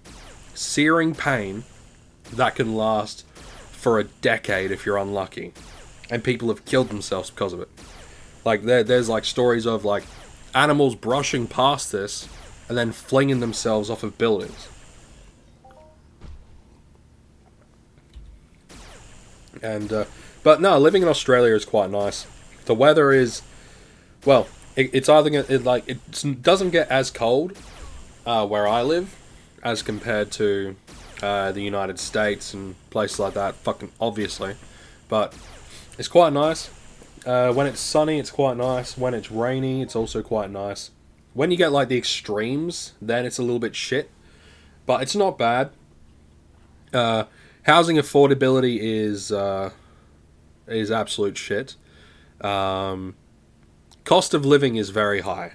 searing pain that can last for a decade if you're unlucky. And people have killed themselves because of it. Like, there's like stories of like animals brushing past this and then flinging themselves off of buildings. And but no, living in Australia is quite nice. The weather is, well, it's either it doesn't get as cold where I live as compared to the United States and places like that. Fucking obviously, but it's quite nice. When it's sunny, it's quite nice. When it's rainy, it's also quite nice. When you get like the extremes, then it's a little bit shit. But it's not bad. Housing affordability is absolute shit. Cost of living is very high.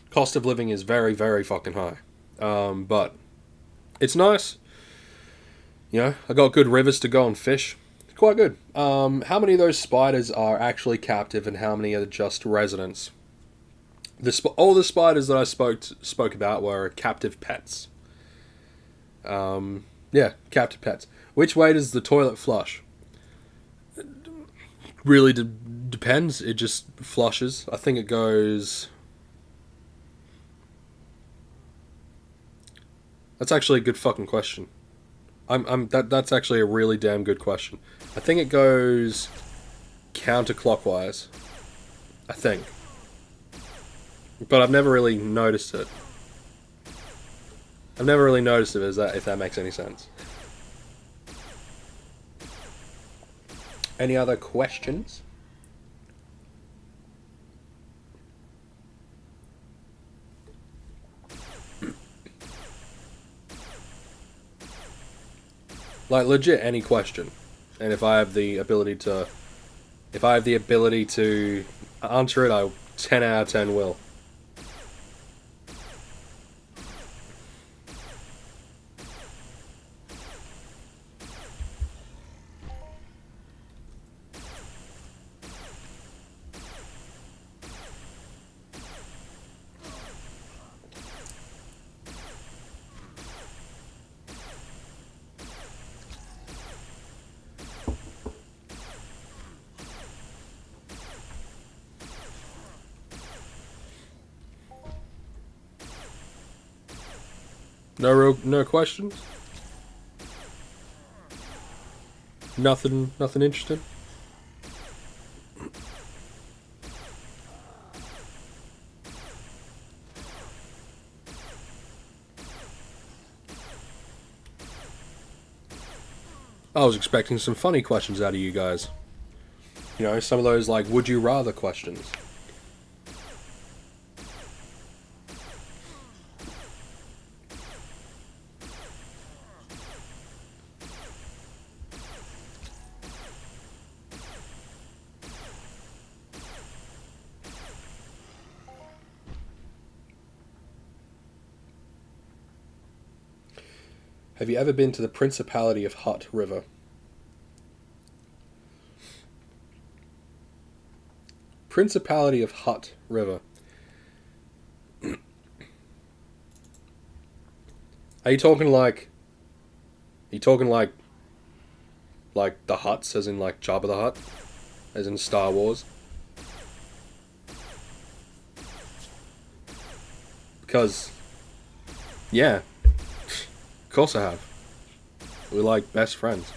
Cost of living is very, very fucking high. But it's nice. You know, I got good rivers to go and fish. Quite good. How many of those spiders are actually captive, and how many are just residents? All the spiders that I spoke about were captive pets. Yeah, captive pets. Which way does the toilet flush? Really depends. It just flushes. I think it goes... That's actually a good fucking question. That's actually a really damn good question. I think it goes counterclockwise. I think. But I've never really noticed it. I've never really noticed it, if that makes any sense. Any other questions? Like, legit, any question. And if I have the ability to... If I have the ability to answer it, I 10 out of 10 will. No questions? Nothing interesting? I was expecting some funny questions out of you guys. You know, some of those, like, would you rather questions. Have you ever been to the Principality of Hutt River? Principality of Hutt River. Are you talking like... Are you talking like the Hutts, as in like Jabba the Hutt? As in Star Wars? Because... Yeah. Of course I have. We're like best friends.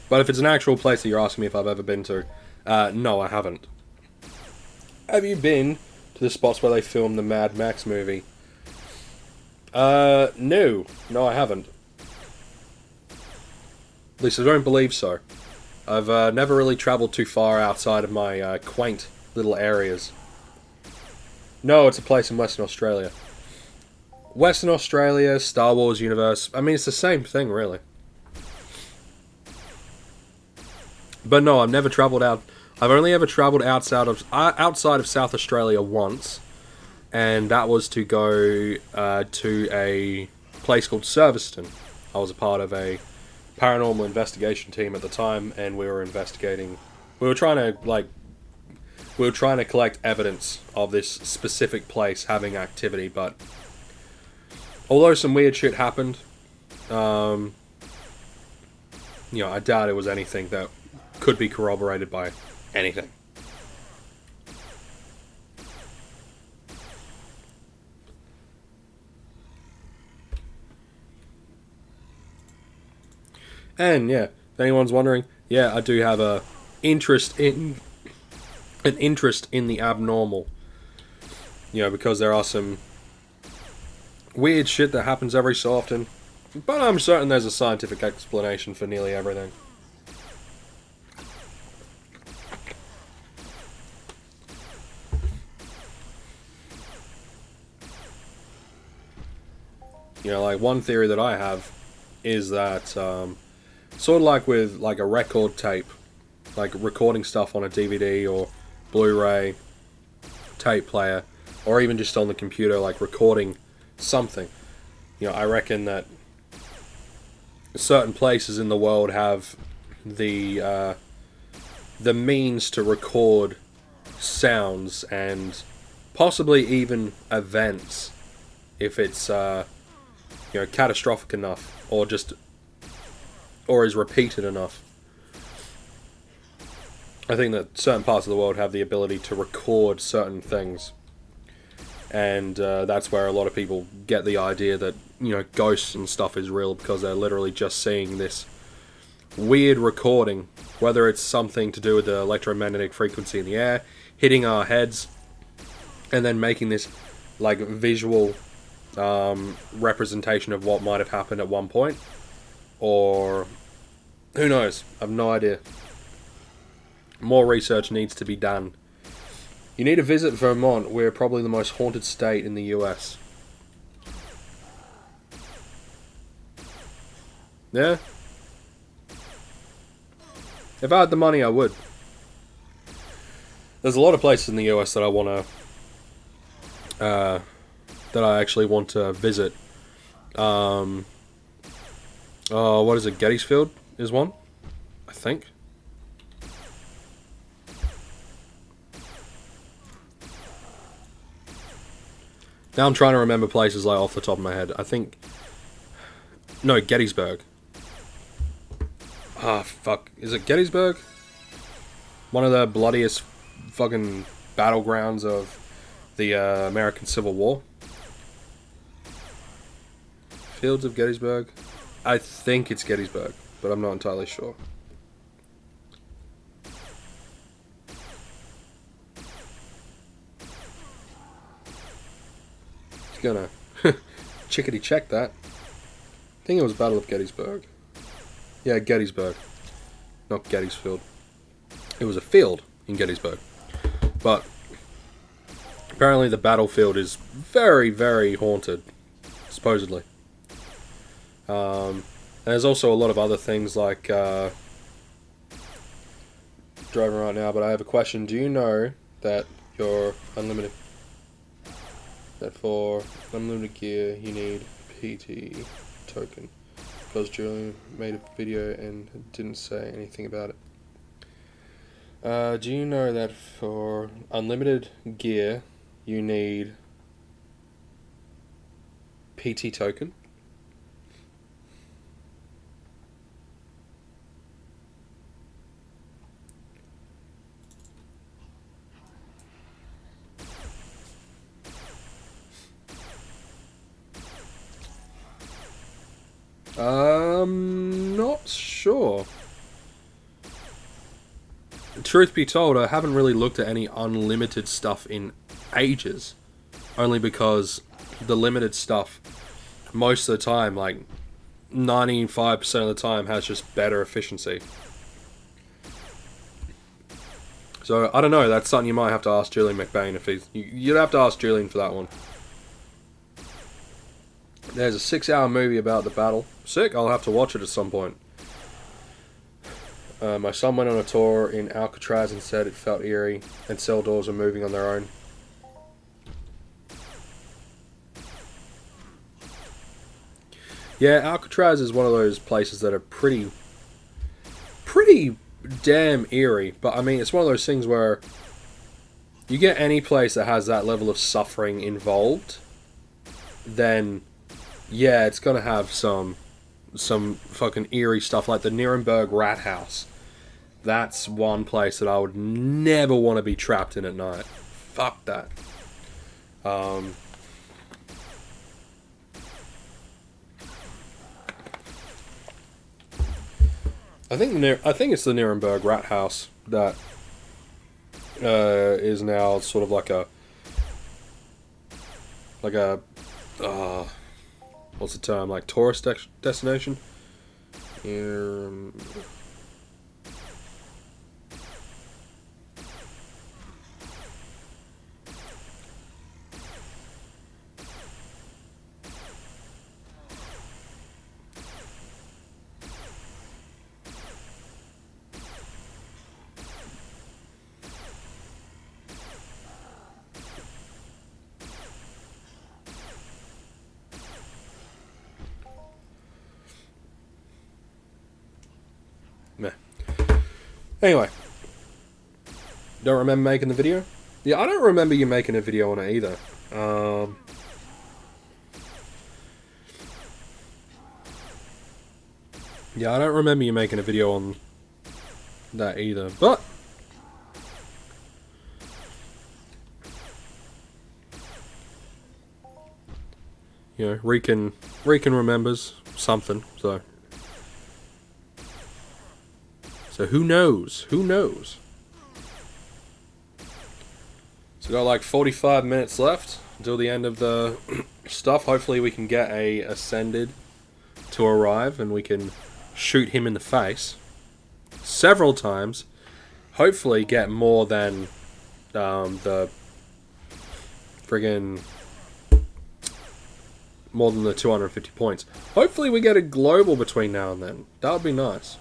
But if it's an actual place that you're asking me if I've ever been to, no, I haven't. Have you been to the spots where they filmed the Mad Max movie? No. No, I haven't. At least I don't believe so. I've never really travelled too far outside of my quaint little areas. No, it's a place in Western Australia. Western Australia, Star Wars universe. I mean, it's the same thing, really. But no, I've never travelled out. I've only ever travelled outside of South Australia once, and that was to go to a place called Serviceton. I was a part of a paranormal investigation team at the time, and we were investigating. We were trying to collect evidence of this specific place having activity, but although some weird shit happened, I doubt it was anything that could be corroborated by anything. And yeah, if anyone's wondering, yeah, I do have an interest in the abnormal. Because there are some weird shit that happens every so often. But I'm certain there's a scientific explanation for nearly everything. Like one theory that I have is that sort of like with like a record tape, like recording stuff on a DVD or Blu-ray tape player, or even just on the computer, like recording something. I reckon that certain places in the world have the means to record sounds and possibly even events if it's catastrophic enough, or is repeated enough. I think that certain parts of the world have the ability to record certain things, and that's where a lot of people get the idea that ghosts and stuff is real, because they're literally just seeing this weird recording, whether it's something to do with the electromagnetic frequency in the air hitting our heads and then making this like visual representation of what might have happened at one point, or who knows. I've no idea. More research needs to be done. You need to visit Vermont. We're probably the most haunted state in the US. Yeah. If I had the money, I would. There's a lot of places in the US that I want to, that I actually want to visit. Oh, what is it? Gettysfield is one, I think. Now I'm trying to remember places like off the top of my head. I think... No, Gettysburg. Ah, fuck. Is it Gettysburg? One of the bloodiest fucking battlegrounds of the American Civil War. Fields of Gettysburg? I think it's Gettysburg, but I'm not entirely sure. It's gonna chickadee check that. I think it was Battle of Gettysburg. Yeah, Gettysburg. Not Gettysfield. It was a field in Gettysburg. But apparently the battlefield is very, very haunted. Supposedly. And there's also a lot of other things like driving right now, but I have a question. Do you know that your unlimited... that for unlimited gear you need PT token? Because Julian made a video and didn't say anything about it. Do you know that for unlimited gear you need PT token? Not sure. Truth be told, I haven't really looked at any unlimited stuff in ages. Only because the limited stuff, most of the time, like 95% of the time, has just better efficiency. So, I don't know, that's something you might have to ask Julian McBain if he's... You'd have to ask Julian for that one. There's a 6-hour movie about the battle. Sick, I'll have to watch it at some point. My son went on a tour in Alcatraz and said it felt eerie and cell doors were moving on their own. Yeah, Alcatraz is one of those places that are pretty damn eerie. But I mean, it's one of those things where you get any place that has that level of suffering involved, then yeah, it's gonna have some fucking eerie stuff, like the Nuremberg rat house. That's one place that I would never want to be trapped in at night. Fuck that. I think it's the Nuremberg rat house that is now sort of like a what's the term, like tourist destination. Meh. Anyway, don't remember making the video? Yeah, I don't remember you making a video on it either. Yeah, I don't remember you making a video on that either, but you know, Rican remembers something, so who knows? Who knows? So got like 45 minutes left until the end of the stuff. Hopefully we can get a Ascended to arrive and we can shoot him in the face several times. Hopefully get more than the friggin' more than the 250 points. Hopefully we get a global between now and then. That would be nice.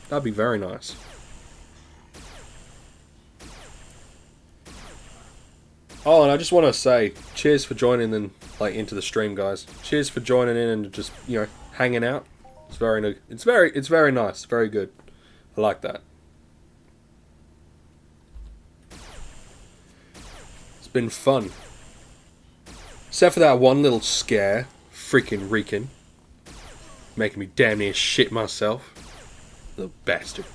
That'd be very nice. Oh, and I just want to say, cheers for joining in, like, into the stream, guys. Cheers for joining in and just, you know, hanging out. It's very nice, very good. I like that. It's been fun. Except for that one little scare, freaking reeking. Making me damn near shit myself. Little bastard.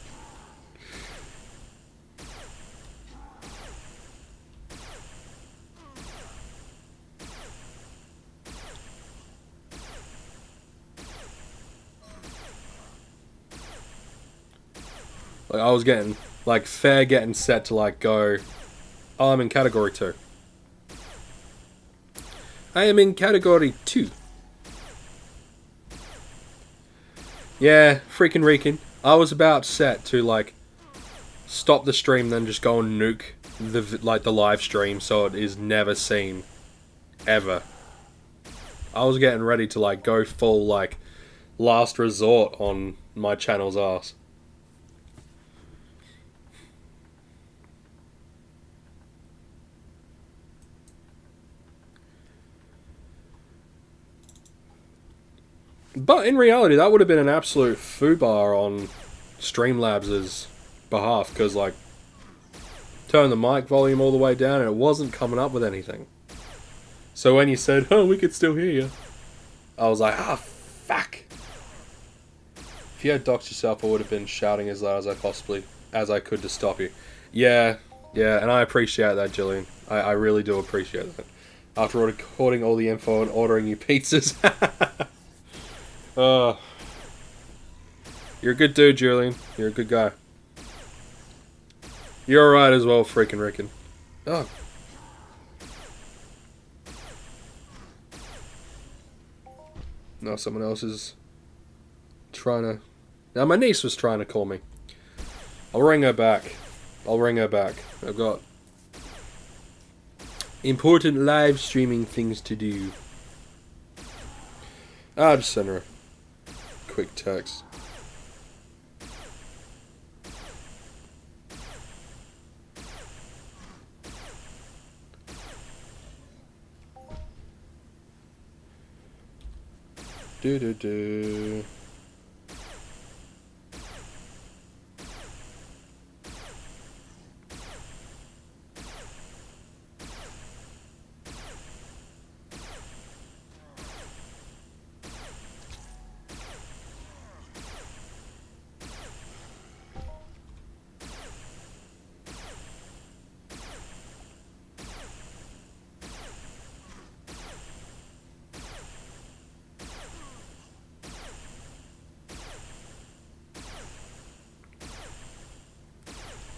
Like, I was getting, like, getting set to, like, go, oh, I'm in category 2. I am in category 2. Yeah, freaking reeking. I was about set to, like, stop the stream, then just go and nuke the live stream so it is never seen. Ever. I was getting ready to, like, go full, like, last resort on my channel's ass. But in reality, that would have been an absolute foobar on Streamlabs' behalf, because, like, turn the mic volume all the way down and it wasn't coming up with anything. So when you said, oh, we could still hear you, I was like, ah, fuck. If you had doxed yourself, I would have been shouting as loud as I could to stop you. Yeah, and I appreciate that, Jillian. I really do appreciate that. After recording all the info and ordering you pizzas. You're a good dude, Julian. You're a good guy. You're alright as well, freaking Rickon. Oh. No, someone else is trying to... Now, my niece was trying to call me. I'll ring her back. I've got important live streaming things to do. I'll just send her a quick text. Do.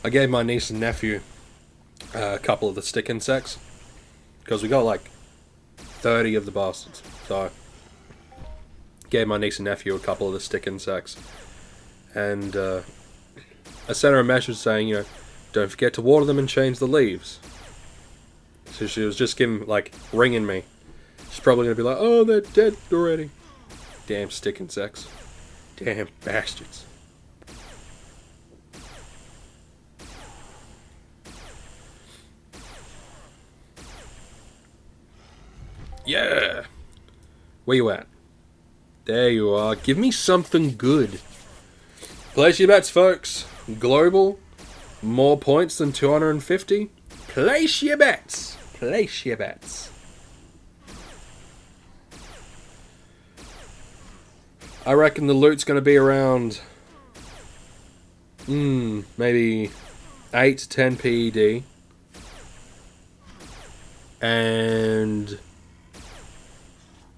I gave my niece and nephew a couple of the stick insects, because we got like 30 of the bastards. So I gave my niece and nephew a couple of the stick insects, and I sent her a message saying, you know, don't forget to water them and change the leaves. So she was just ringing me. She's probably gonna be like, oh, they're dead already. Damn stick insects. Damn bastards. Yeah! Where you at? There you are. Give me something good. Place your bets, folks. Global. More points than 250. Place your bets. Place your bets. I reckon the loot's going to be around... maybe 8 to 10 PED. And...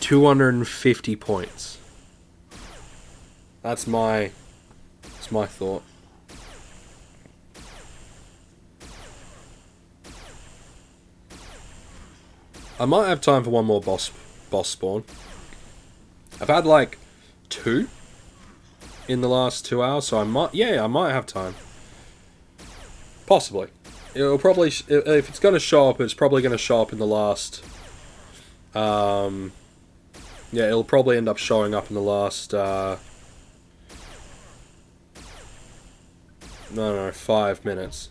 250 points. That's my thought. I might have time for one more boss spawn. I've had like 2 in the last 2 hours, so I might have time. Possibly. It'll probably, if it's going to show up, it's probably going to show up in the last Yeah, it'll probably end up showing up in the last, no, 5 minutes.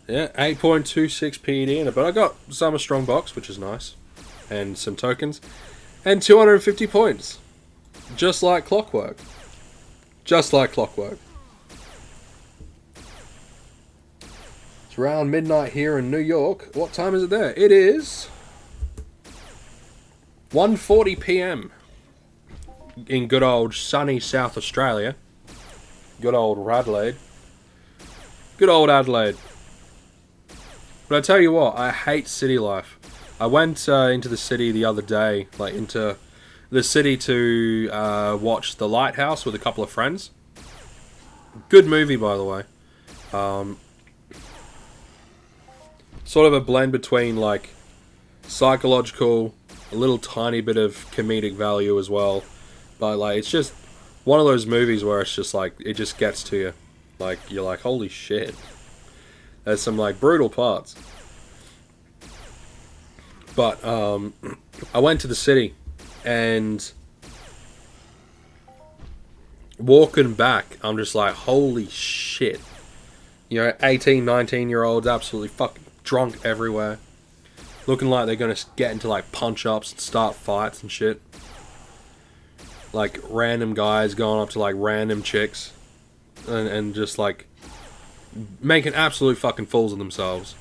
Yeah, 8.26 PED in it, but I got Summer Strong box, which is nice, and some tokens, and 250 points. Just like clockwork. Just like clockwork. It's around midnight here in New York. What time is it there? It is 1:40 p.m. in good old sunny South Australia. Good old Adelaide. Good old Adelaide. But I tell you what, I hate city life. I went into the city the other day, like into the city to watch The Lighthouse with a couple of friends. Good movie, by the way. Sort of a blend between like psychological, a little tiny bit of comedic value as well. But like, it's just one of those movies where it's just like, it just gets to you. Like, you're like, holy shit. There's some like brutal parts. But I went to the city and walking back, I'm just like, holy shit. You know, 18, 19-year-olds absolutely fucking drunk everywhere. Looking like they're going to get into like punch-ups and start fights and shit. Like random guys going up to like random chicks. And just like making absolute fucking fools of themselves.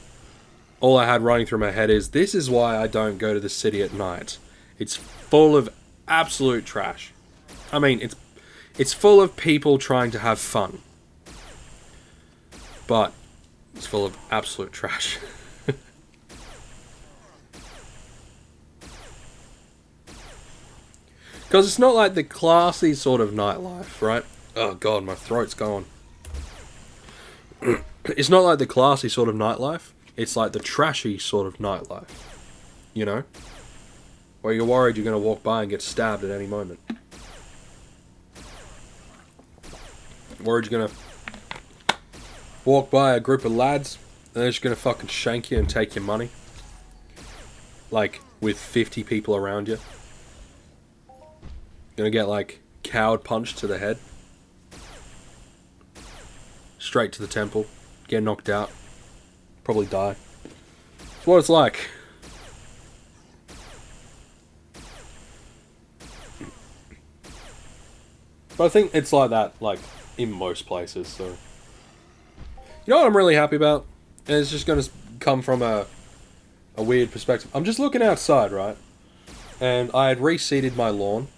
All I had running through my head is, this is why I don't go to the city at night. It's full of absolute trash. I mean, it's full of people trying to have fun. But it's full of absolute trash. Because it's not like the classy sort of nightlife, right? Oh god, my throat's gone. It's not like the classy sort of nightlife. It's like the trashy sort of nightlife. You know? Where you're worried you're going to walk by and get stabbed at any moment. Worried you're going to walk by a group of lads and they're just going to fucking shank you and take your money. Like, with 50 people around you. Gonna get like coward punched to the head. Straight to the temple. Get knocked out. Probably die. It's what it's like. But I think it's like that, like, in most places, so. You know what I'm really happy about? And it's just gonna come from a weird perspective. I'm just looking outside, right? And I had reseeded my lawn.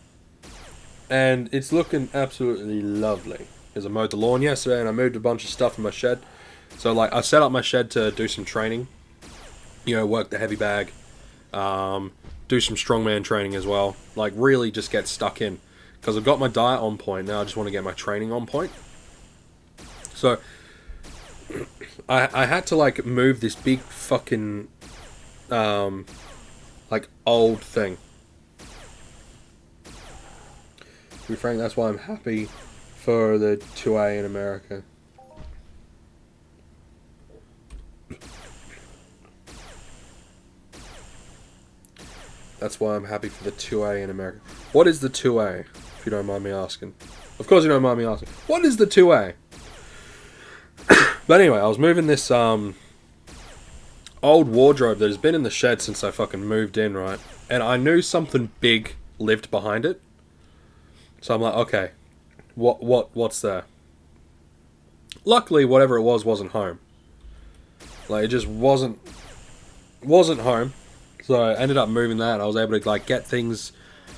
And it's looking absolutely lovely. Because I mowed the lawn yesterday and I moved a bunch of stuff in my shed. So like, I set up my shed to do some training. You know, work the heavy bag. Do some strongman training as well. Like, really just get stuck in. Because I've got my diet on point, now I just want to get my training on point. So, I had to like move this big fucking, like old thing. To be frank, that's why I'm happy for the 2A in America. That's why I'm happy for the 2A in America. What is the 2A, if you don't mind me asking? Of course you don't mind me asking. What is the 2A? But anyway, I was moving this old wardrobe that has been in the shed since I fucking moved in, right? And I knew something big lived behind it. So I'm like, okay, what's there? Luckily, whatever it was wasn't home. Like, it just wasn't home. So I ended up moving that. I was able to like get things,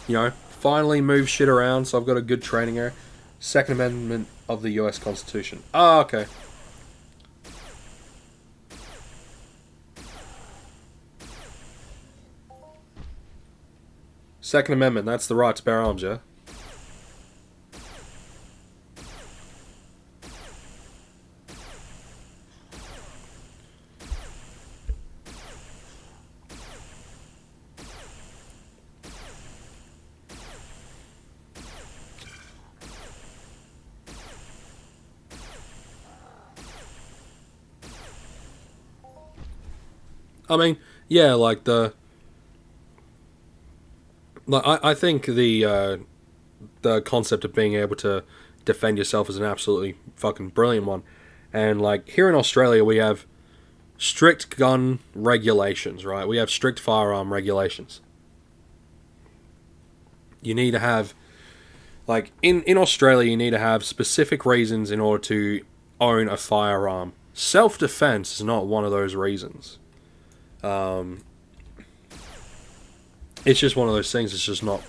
you know, finally move shit around. So I've got a good training area. Second Amendment of the US Constitution. Ah, okay. Second Amendment, that's the right to bear arms, yeah? I mean, yeah, like the Like I think the concept of being able to defend yourself is an absolutely fucking brilliant one. And like here in Australia, we have strict gun regulations, right? We have strict firearm regulations. You need to have, like, in Australia, you need to have specific reasons in order to own a firearm. Self-defense is not one of those reasons. It's just one of those things. It's just not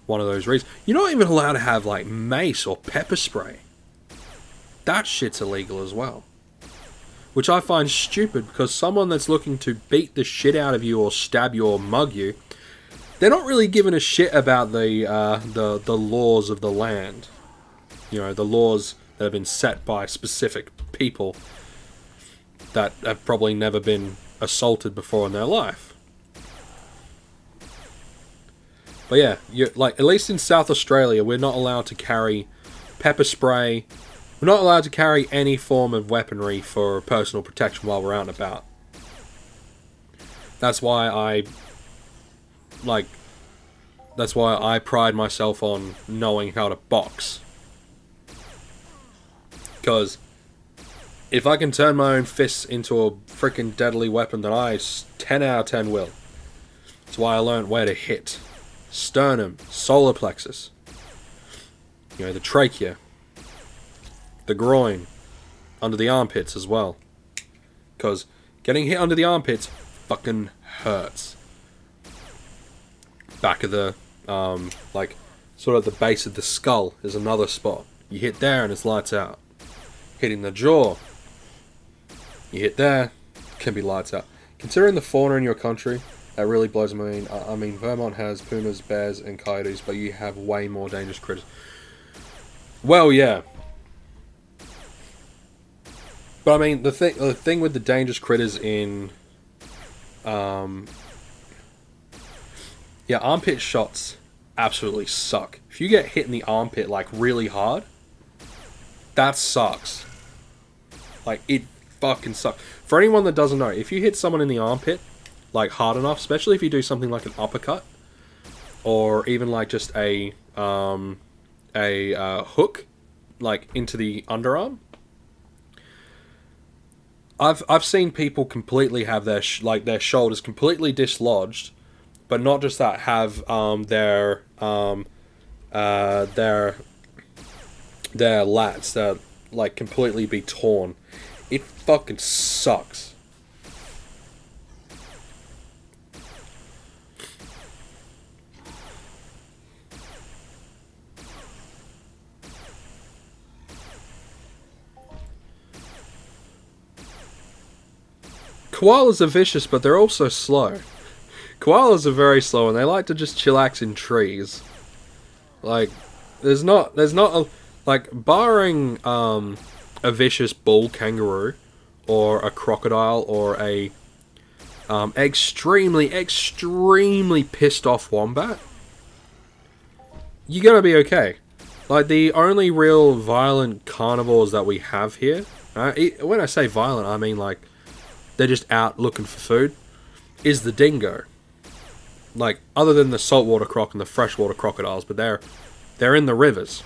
one of those reasons. You're not even allowed to have, like, mace or pepper spray. That shit's illegal as well. Which I find stupid, because someone that's looking to beat the shit out of you or stab you or mug you, they're not really giving a shit about the laws of the land. You know, the laws that have been set by specific people that have probably never been assaulted before in their life. But yeah, like, at least in South Australia, we're not allowed to carry pepper spray. We're not allowed to carry any form of weaponry for personal protection while we're out and about. That's why I pride myself on knowing how to box. Because if I can turn my own fists into a freaking deadly weapon, then I 10 out of 10 will. That's why I learned where to hit. Sternum, solar plexus, you know, the trachea, the groin, under the armpits as well. Because getting hit under the armpits fucking hurts. Back of the, like, sort of the base of the skull is another spot. You hit there and it's lights out. Hitting the jaw, you hit there, can be lights out. Considering the fauna in your country, that really blows my mind. I mean, Vermont has pumas, bears, and coyotes, but you have way more dangerous critters. Well, yeah. But I mean, the thing with the dangerous critters in, yeah, armpit shots absolutely suck. If you get hit in the armpit, like, really hard, that sucks. Like, it fucking sucks. For anyone that doesn't know, if you hit someone in the armpit, like, hard enough, especially if you do something like an uppercut, or even like just a hook, like, into the underarm. I've seen people completely have their their shoulders completely dislodged, but not just that, have their lats that, like, completely be torn. It fucking sucks. Koalas are vicious, but they're also slow. Koalas are very slow, and they like to just chillax in trees. Like, there's not like, barring a vicious bull kangaroo, or a crocodile, or a extremely pissed off wombat, you're gonna be okay. Like, the only real violent carnivores that we have here, when I say violent, I mean, like, they're just out looking for food, is the dingo. Like, other than the saltwater croc and the freshwater crocodiles, but they're in the rivers.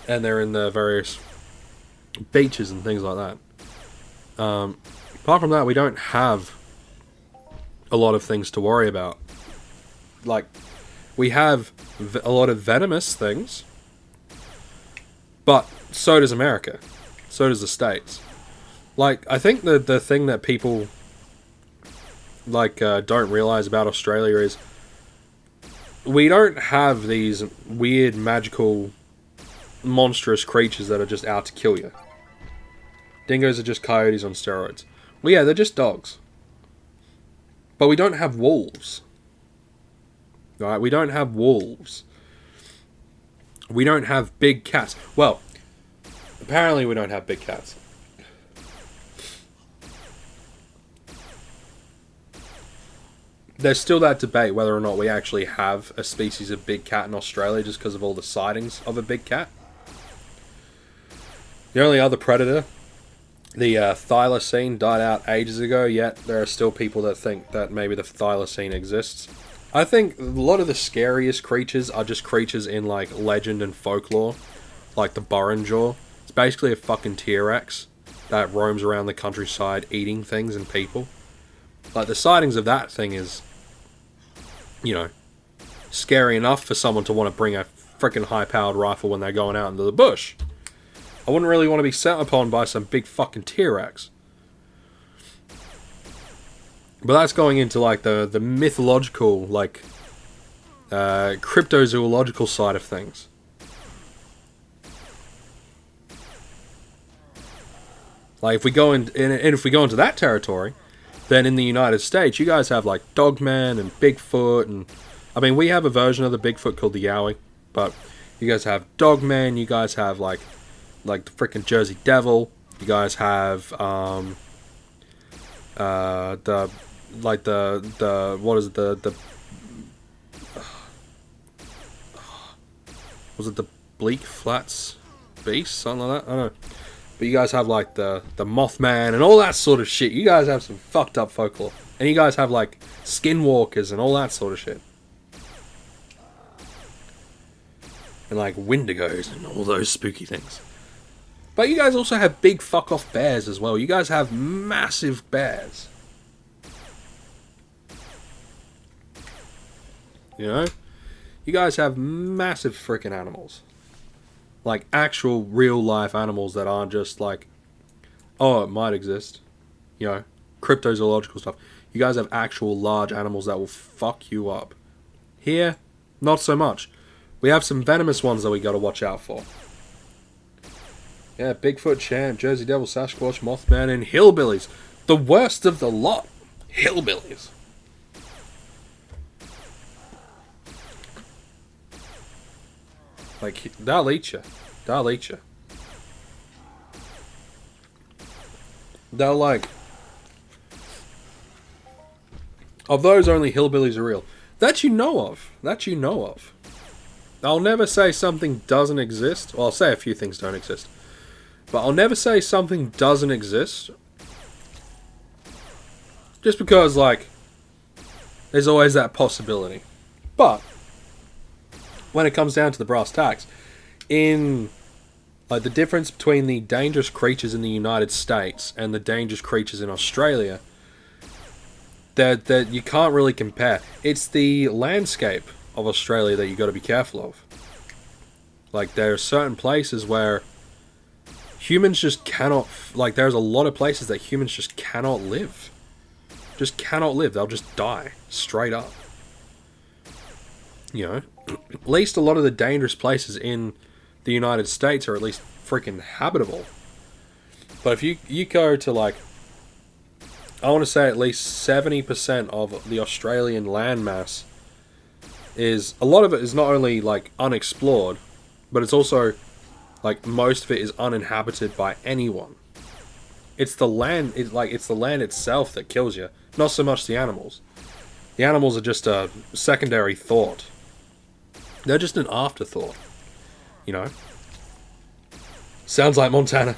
And they're in the various beaches and things like that. Apart from that, we don't have a lot of things to worry about. Like, we have a lot of venomous things, but so does America. So does the States. Like, I think the thing that people, like, don't realize about Australia is we don't have these weird, magical, monstrous creatures that are just out to kill you. Dingoes are just coyotes on steroids. Well, yeah, they're just dogs. But we don't have wolves. Right? We don't have wolves. We don't have big cats. Well, apparently we don't have big cats. There's still that debate whether or not we actually have a species of big cat in Australia just because of all the sightings of a big cat. The only other predator, the thylacine, died out ages ago, yet there are still people that think that maybe the thylacine exists. I think a lot of the scariest creatures are just creatures in like legend and folklore, like the Burrinjaw. It's basically a fucking T-Rex that roams around the countryside eating things and people. Like the sightings of that thing is, you know, scary enough for someone to want to bring a freaking high-powered rifle when they're going out into the bush. I wouldn't really want to be set upon by some big fucking T-Rex. But that's going into like the mythological, like cryptozoological side of things. Like if we go in, and if we go into that territory, then in the United States, you guys have like Dogman and Bigfoot, and I mean we have a version of the Bigfoot called the Yowie, but you guys have Dogman, you guys have like the freaking Jersey Devil, you guys have the what is it, the was it the Bleak Flats Beast, something like that? I don't know. But you guys have like the Mothman and all that sort of shit. You guys have some fucked up folklore. And you guys have like skinwalkers and all that sort of shit. And like Wendigos and all those spooky things. But you guys also have big fuck off bears as well. You guys have massive bears. You know? You guys have massive freaking animals. Like actual real life animals that aren't just like, oh, it might exist. You know, cryptozoological stuff. You guys have actual large animals that will fuck you up. Here, not so much. We have some venomous ones that we gotta watch out for. Yeah, Bigfoot, Champ, Jersey Devil, Sasquatch, Mothman, and hillbillies. The worst of the lot. Hillbillies. Like, they'll eat you. They'll eat you. They'll like... Of those, only hillbillies are real. That you know of. That you know of. I'll never say something doesn't exist. Well, I'll say a few things don't exist. But I'll never say something doesn't exist. Just because, like, there's always that possibility. But when it comes down to the brass tacks, in like the difference between the dangerous creatures in the United States and the dangerous creatures in Australia, that you can't really compare. It's the landscape of Australia that you got to be careful of. Like there are certain places where humans just cannot, like there's a lot of places that humans just cannot live. Just cannot live. They'll just die straight up. You know, at least a lot of the dangerous places in the United States are at least freaking habitable. But if you go to like, I want to say at least 70% of the Australian landmass is, a lot of it is not only like unexplored, but it's also like most of it is uninhabited by anyone. It's the land, it's the land itself that kills you, not so much the animals. The animals are just a secondary thought. They're just an afterthought. You know? Sounds like Montana.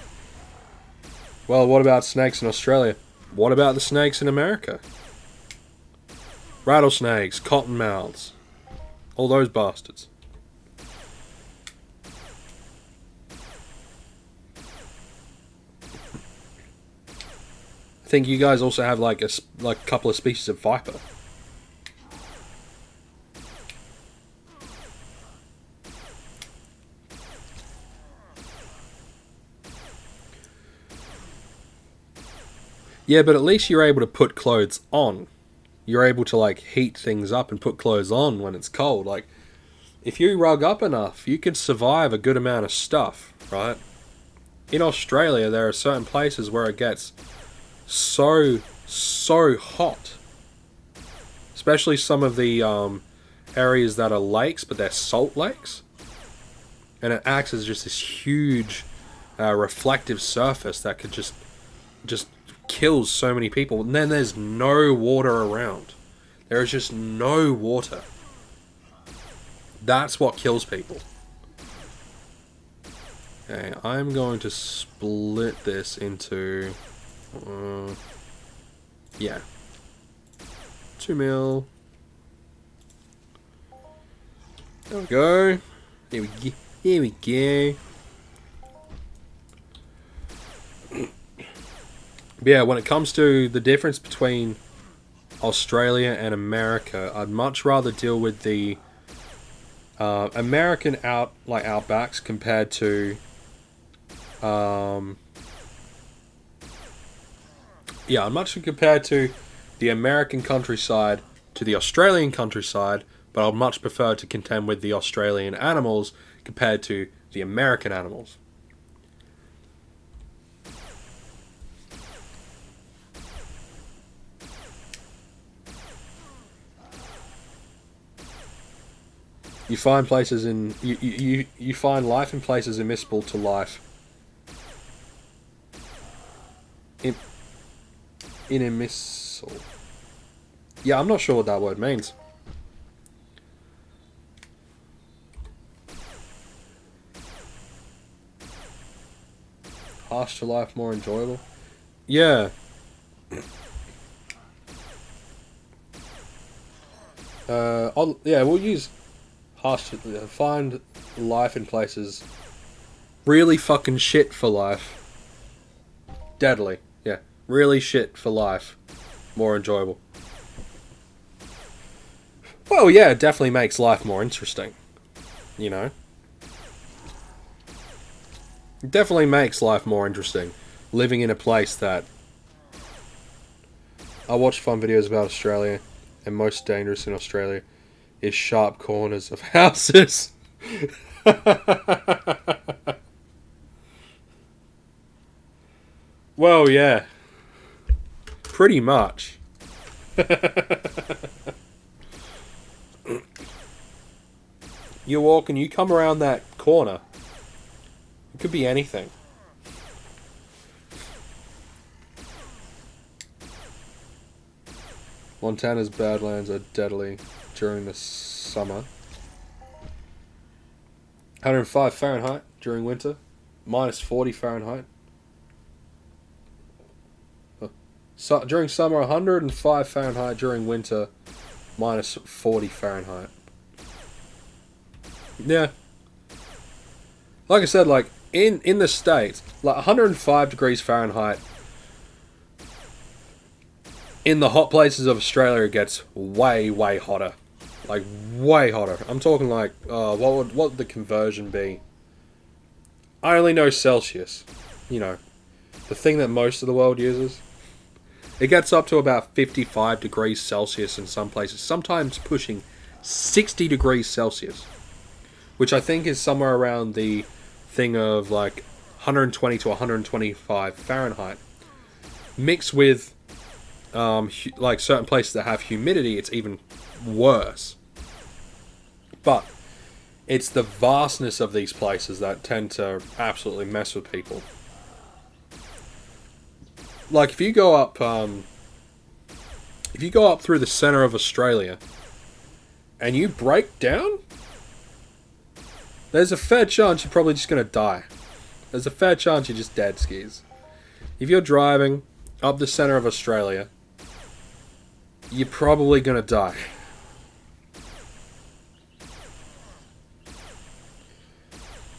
Well, what about snakes in Australia? What about the snakes in America? Rattlesnakes, cottonmouths, all those bastards. I think you guys also have like a couple of species of viper. Yeah, but at least you're able to put clothes on. You're able to like heat things up and put clothes on when it's cold. Like, if you rug up enough, you can survive a good amount of stuff, right? In Australia, there are certain places where it gets so hot. Especially some of the areas that are lakes, but they're salt lakes. And it acts as just this huge reflective surface that could just kills so many people, and then there's no water around. There is just no water. That's what kills people. Okay, I'm going to split this into yeah, 2 mil, There we go. Here we go. Here we go. But yeah, when it comes to the difference between Australia and America, I'd much rather deal with the American outbacks compared to I'd much compared to the American countryside to the Australian countryside, but I'd much prefer to contend with the Australian animals compared to the American animals. You find places in you find life in places immiscible to life. Inimissable. Yeah, I'm not sure what that word means. Harsh to life, more enjoyable. Yeah. We'll use harsh to find life in places really fucking shit for life. Deadly. Yeah. Really shit for life. More enjoyable. Well, yeah, it definitely makes life more interesting. You know? It definitely makes life more interesting. Living in a place that... I watch fun videos about Australia, and most dangerous in Australia is sharp corners of houses. Well, yeah. Pretty much. You walk and you come around that corner. It could be anything. Montana's Badlands are deadly during the summer. 105 Fahrenheit during winter. Minus 40 Fahrenheit. So, during summer, 105 Fahrenheit. During winter, minus 40 Fahrenheit. Yeah. Like I said, like, in the States, like 105 degrees Fahrenheit, in the hot places of Australia, it gets way, way hotter. Like, way hotter. I'm talking like, what would the conversion be? I only know Celsius. You know, the thing that most of the world uses. It gets up to about 55 degrees Celsius in some places, sometimes pushing 60 degrees Celsius, which I think is somewhere around the thing of like 120 to 125 Fahrenheit. Mixed with like certain places that have humidity, it's even worse. But it's the vastness of these places that tend to absolutely mess with people. Like if you go up through the center of Australia and you break down, there's a fair chance you're probably just gonna die. There's a fair chance you're just dead skis. If you're driving up the center of Australia, you're probably gonna die.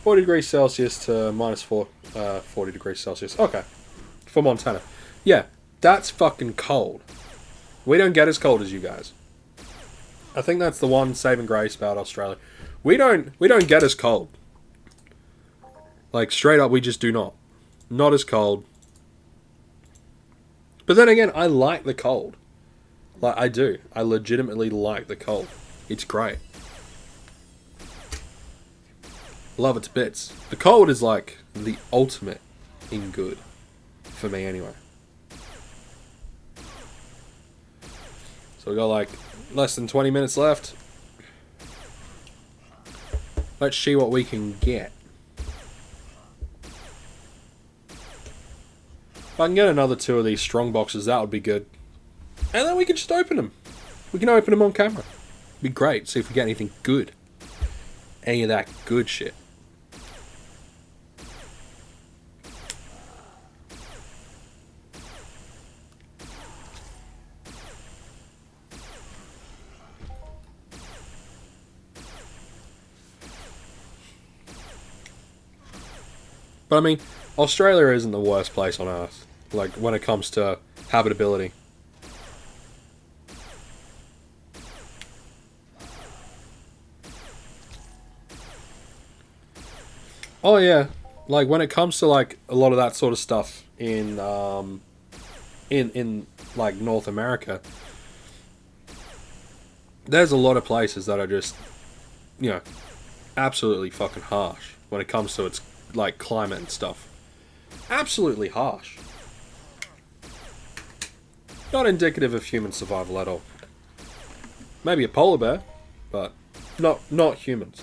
-40 degrees Celsius to minus 40 degrees Celsius. Okay. For Montana. Yeah, that's fucking cold. We don't get as cold as you guys. I think that's the one saving grace about Australia. We don't get as cold. Like, straight up, we just do not. Not as cold. But then again, I like the cold. Like, I do. I legitimately like the cold. It's great. Love it to bits. The cold is like the ultimate in good. For me, anyway. So we got like less than 20 minutes left. Let's see what we can get. If I can get another 2 of these strong boxes, that would be good. And then we can just open them. We can open them on camera. It'd be great. See if we get anything good. Any of that good shit. But I mean, Australia isn't the worst place on Earth, like, when it comes to habitability. Oh yeah, like when it comes to like a lot of that sort of stuff in like North America, there's a lot of places that are just, you know, absolutely fucking harsh when it comes to its like climate and stuff. Absolutely harsh. Not indicative of human survival at all. Maybe a polar bear, but not humans.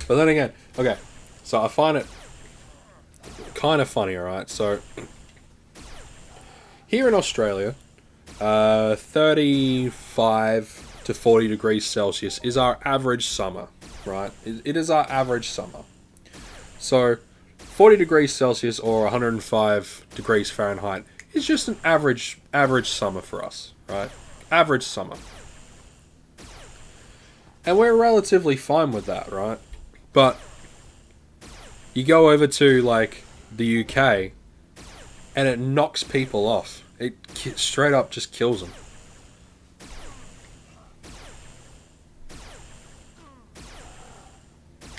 But then again, okay, so I find it kind of funny, alright? So, here in Australia, 35 to 40 degrees Celsius is our average summer, right? It is our average summer. So, 40 degrees Celsius or 105 degrees Fahrenheit is just an average summer for us, right? Average summer. And we're relatively fine with that, right? But you go over to like the UK and it knocks people off. It straight up just kills them.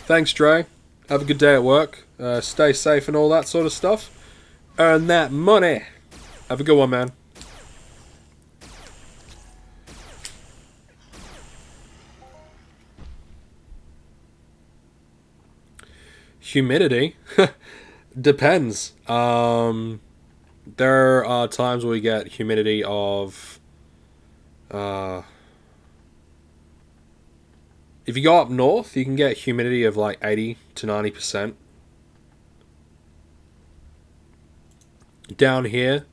Thanks, Dre. Have a good day at work. Stay safe and all that sort of stuff. Earn that money. Have a good one, man. Humidity depends. There are times where we get humidity of if you go up north, you can get humidity of like 80 to 90%. Down here,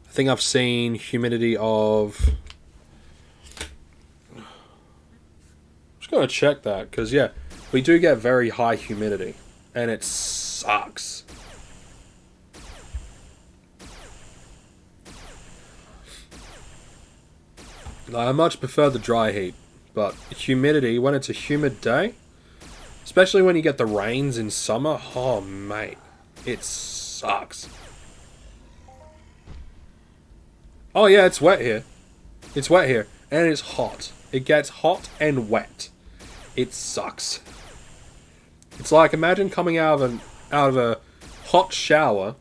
I think I've seen humidity of, I'm just gonna check that because yeah, we do get very high humidity. And it sucks. I much prefer the dry heat, but humidity, when it's a humid day, especially when you get the rains in summer, oh mate, it sucks. Oh yeah, it's wet here. It's wet here, and it's hot. It gets hot and wet. It sucks. It's like, imagine coming out of a hot shower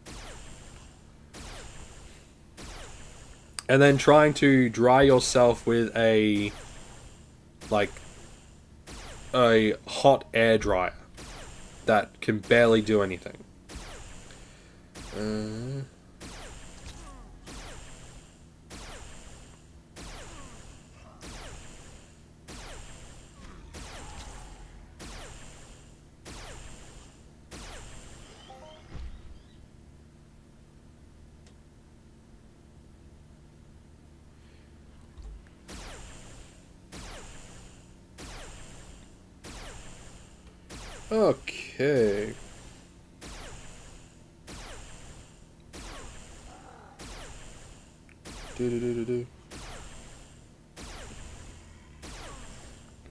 and then trying to dry yourself with a hot air dryer that can barely do anything. Okay.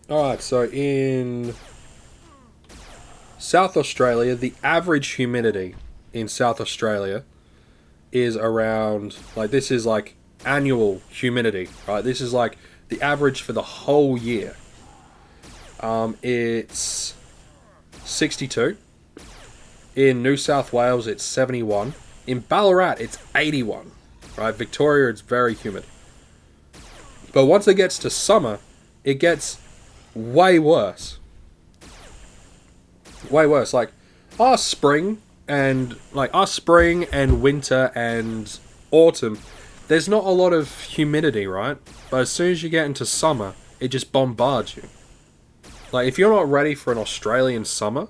Alright, so in South Australia, the average humidity in South Australia is around, like, this is like annual humidity, right? This is like the average for the whole year. It's 62. In New South Wales, it's 71. In Ballarat, it's 81. Right? Victoria, it's very humid. But once it gets to summer, it gets way worse. Way worse. Like, our spring and winter and autumn, there's not a lot of humidity, right? But as soon as you get into summer, it just bombards you. Like, if you're not ready for an Australian summer,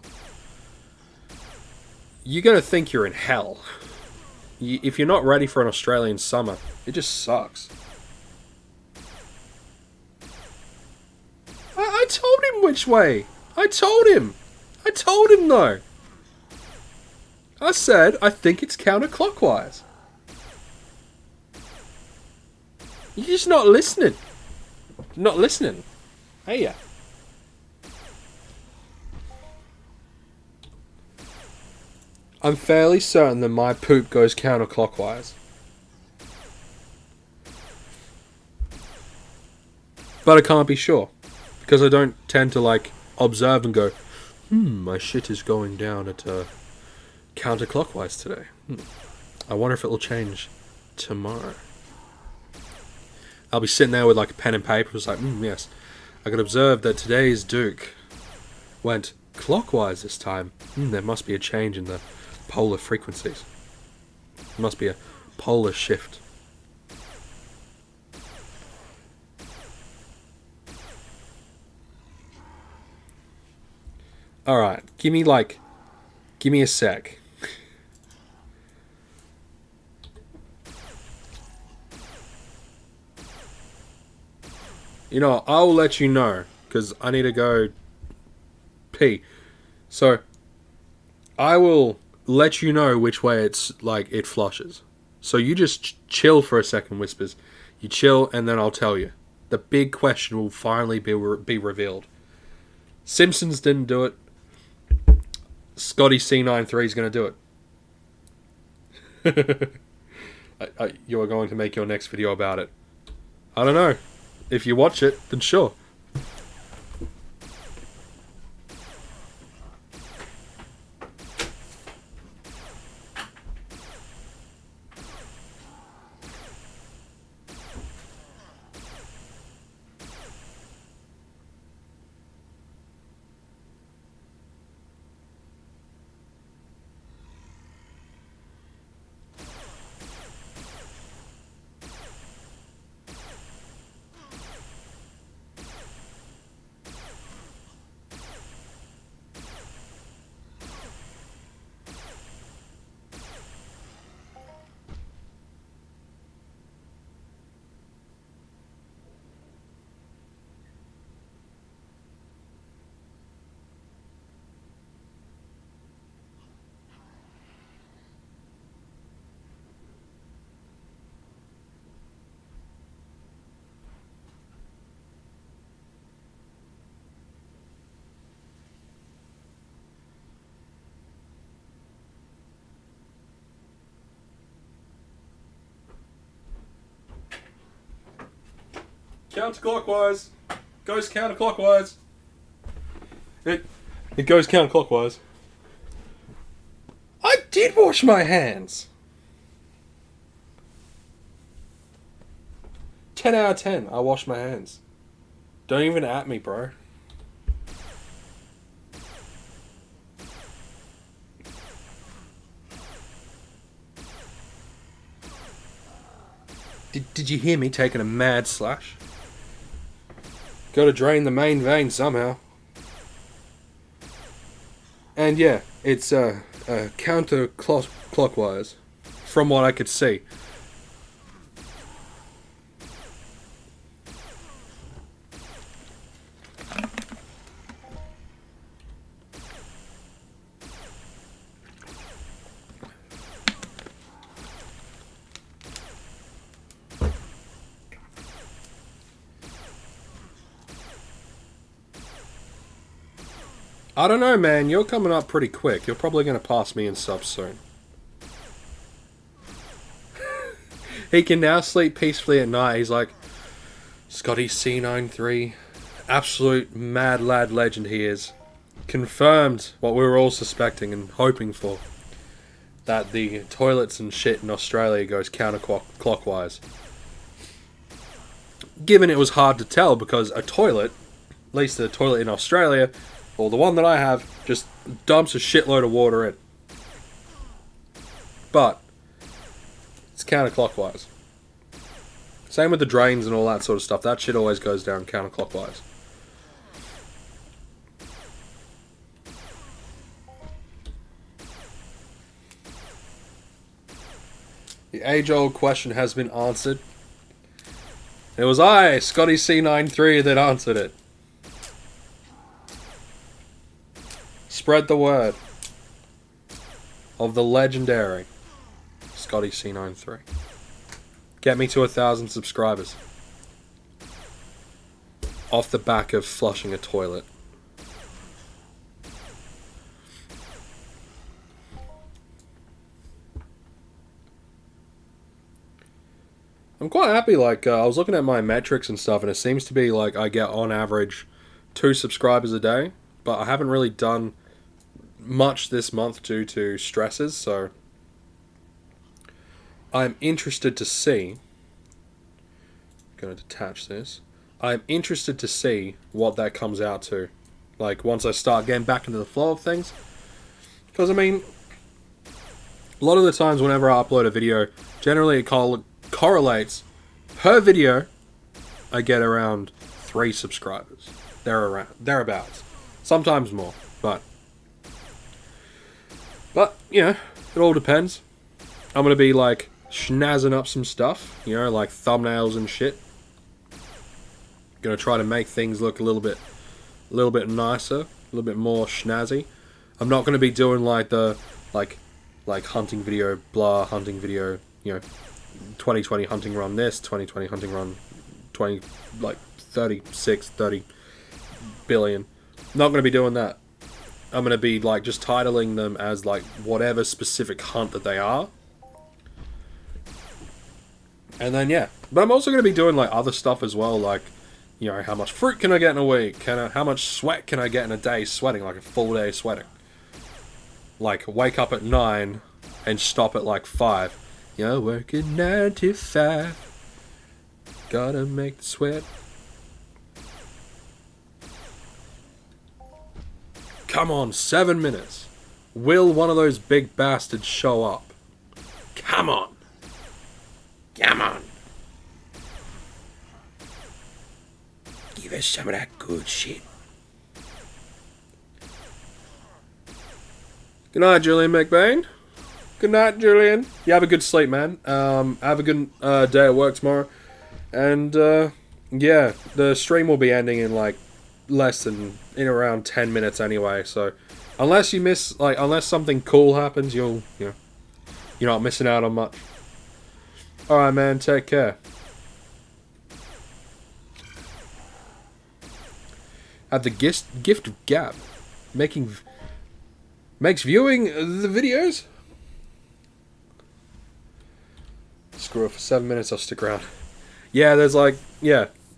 you're going to think you're in hell. If you're not ready for an Australian summer, it just sucks. I told him which way. I told him though. I said, I think it's counterclockwise. You're just not listening. Not listening. Hey, ya. I'm fairly certain that my poop goes counterclockwise. But I can't be sure. Because I don't tend to, like, observe and go, my shit is going down at counterclockwise today. I wonder if it'll change tomorrow. I'll be sitting there with, like, a pen and paper. It's like, yes. I can observe that today's Duke went clockwise this time. There must be a change in the polar frequencies. There must be a polar shift. Alright, give me a sec. You know, I'll let you know, because I need to go pee. So, I will let you know which way it's, like, it flushes. So you just chill for a second, Whispers. You chill, and then I'll tell you. The big question will finally be revealed. Simpsons didn't do it. Scotty C93 is going to do it. You are going to make your next video about it. I don't know. If you watch it, then sure. Counterclockwise. Goes counterclockwise. It goes counterclockwise. I did wash my hands. 10 out of 10. I washed my hands. Don't even at me, bro. Did you hear me taking a mad slash? Got to drain the main vein somehow. And yeah, it's counterclockwise, from what I could see. I don't know, man. You're coming up pretty quick. You're probably going to pass me in subs soon. He can now sleep peacefully at night. He's like, Scotty C93. Absolute mad lad legend he is. Confirmed what we were all suspecting and hoping for. That the toilets and shit in Australia goes counterclockwise. Given it was hard to tell because a toilet, at least the toilet in Australia, or the one that I have, just dumps a shitload of water in. But it's counterclockwise. Same with the drains and all that sort of stuff. That shit always goes down counterclockwise. The age-old question has been answered. It was I, Scotty C93, that answered it. Spread the word of the legendary Scotty C93. Get me to 1,000 subscribers. off the back of flushing a toilet. I'm quite happy, like, I was looking at my metrics and stuff, and it seems to be, like, I get, on average, 2 subscribers a day, but I haven't really done much this month due to stresses, so I'm interested to see, I'm going to detach this, I'm interested to see what that comes out to, like, once I start getting back into the flow of things, because, I mean, a lot of the times whenever I upload a video, generally it correlates per video. I get around 3 subscribers. Thereabouts. Sometimes more, but you know, it all depends. I'm gonna be like schnazzing up some stuff, you know, like thumbnails and shit. Gonna try to make things look a little bit nicer, a little bit more schnazzy. I'm not gonna be doing like the like hunting video, blah hunting video, you know. 2020 hunting run this, 2020 hunting run 30 billion. Not going to be doing that. I'm going to be like just titling them as like whatever specific hunt that they are. And then yeah, but I'm also going to be doing like other stuff as well, like, you know, how much fruit can I get in a week? How much sweat can I get in a day sweating, like a full day sweating? Like wake up at 9 and stop at like 5. You know, working 9 to 5. Gotta make the sweat. Come on, 7 minutes. Will one of those big bastards show up? Come on. Come on. Give us some of that good shit. Good night, Julian McBain. Good night, Julian. You have a good sleep, man. Have a good day at work tomorrow. And, yeah, the stream will be ending in, like, in around 10 minutes anyway. So, unless you miss, like, unless something cool happens, you're not missing out on much. Alright, man, take care. Have the gift of gab. Makes viewing the videos... Screw it, for 7 minutes I'll stick around. Yeah, there's like,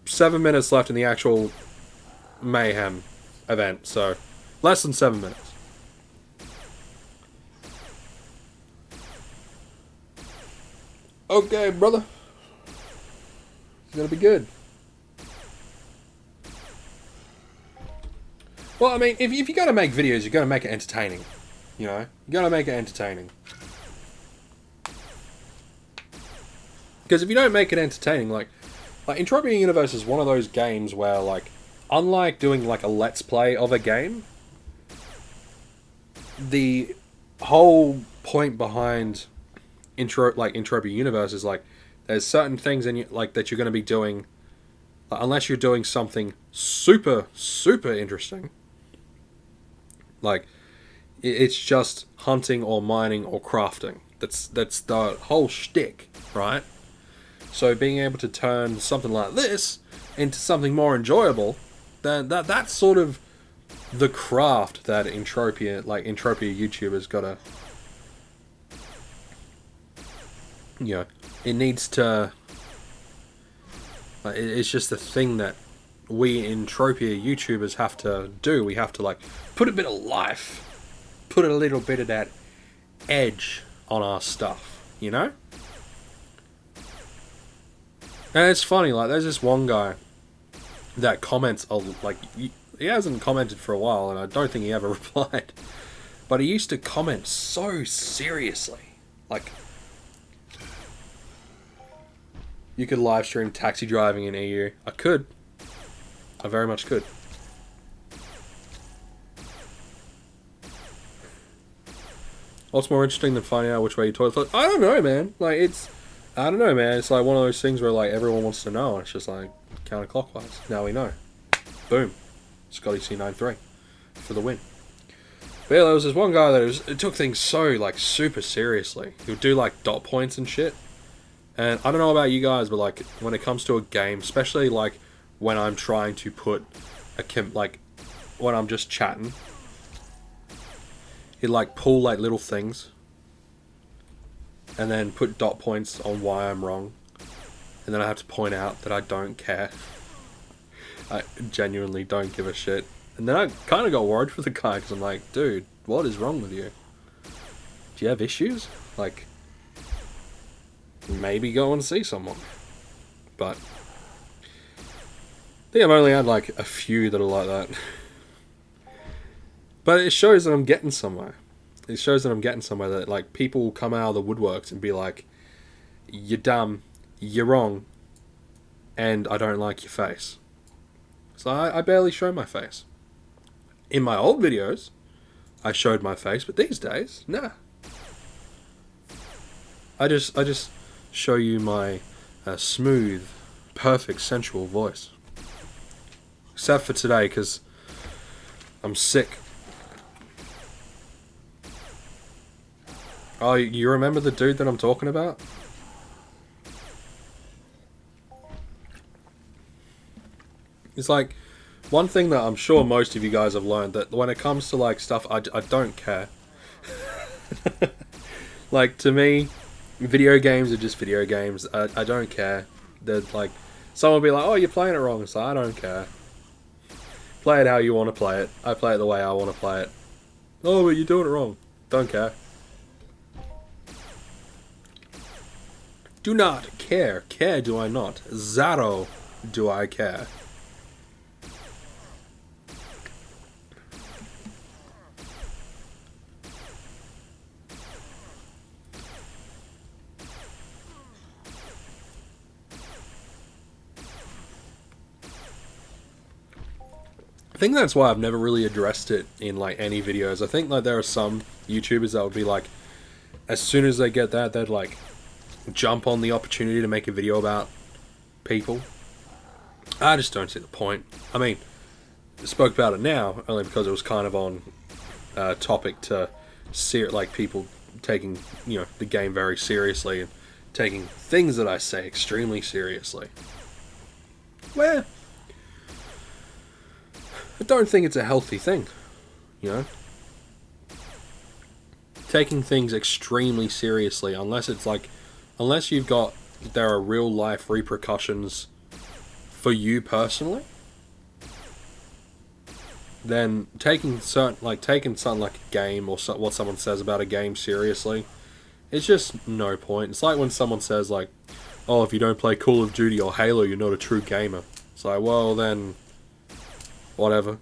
7 minutes left in the actual Mayhem event, so less than 7 minutes. Okay, brother. It's gonna be good. Well, I mean, if you gotta make videos, you gotta make it entertaining. You know? You gotta make it entertaining. Because if you don't make it entertaining, like Entropia Universe is one of those games where, like, unlike doing, like, a let's play of a game, the whole point behind Entropia Universe is, like, there's certain things in you, like, that you're going to be doing, unless you're doing something super, super interesting. Like, it's just hunting or mining or crafting. That's the whole shtick, right? So being able to turn something like this into something more enjoyable, then that's sort of the craft that Entropia YouTubers gotta, you know, it needs to, it's just the thing that we Entropia YouTubers have to do. We have to, like, put a bit of life, put a little bit of that edge on our stuff, you know? And it's funny, like, there's this one guy that comments, like, he hasn't commented for a while, and I don't think he ever replied. But he used to comment so seriously. Like, you could live stream taxi driving in EU. I could. I very much could. What's more interesting than finding out which way your toilet flows? I don't know, man. Like, I don't know, man. It's like one of those things where, like, everyone wants to know, and it's just like counterclockwise. Now we know. Boom. Scotty C93 for the win. But yeah, there was this one guy that it took things so, like, super seriously. He would do, like, dot points and shit. And I don't know about you guys, but, like, when it comes to a game, especially, like, when I'm trying to put like when I'm just chatting. He'd like pull like little things and then put dot points on why I'm wrong, and then I have to point out that I don't care. I genuinely don't give a shit. And then I kind of got worried for the guy because I'm like, dude, what is wrong with you? Do you have issues? Like, maybe go and see someone. But I think I've only had like a few that are like that. But it shows that I'm getting somewhere. It shows that I'm getting somewhere, that like people will come out of the woodworks and be like, you're dumb, you're wrong, and I don't like your face. So I barely show my face. In my old videos, I showed my face, but these days, nah. I just show you my smooth, perfect, sensual voice. Except for today, because I'm sick. Oh, you remember the dude that I'm talking about? It's like, one thing that I'm sure most of you guys have learned, that when it comes to like stuff, I don't care. Like, to me, video games are just video games. I don't care. They're like, someone will be like, oh, you're playing it wrong. So I don't care. Play it how you want to play it. I play it the way I want to play it. Oh, but you're doing it wrong. Don't care. Do not care. Care do I not. Zero do I care. I think that's why I've never really addressed it in like any videos. I think like there are some YouTubers that would be like, as soon as they get that, they'd like jump on the opportunity to make a video about people. I just don't see the point. I mean, I spoke about it now only because it was kind of on topic to see like people taking, you know, the game very seriously and taking things that I say extremely seriously. Well, I don't think it's a healthy thing, you know? Taking things extremely seriously, unless it's like, unless you've got, there are real life repercussions for you personally, then taking something like a game or what someone says about a game seriously, it's just no point. It's like when someone says like, oh, if you don't play Call of Duty or Halo, you're not a true gamer. It's like, well then, whatever.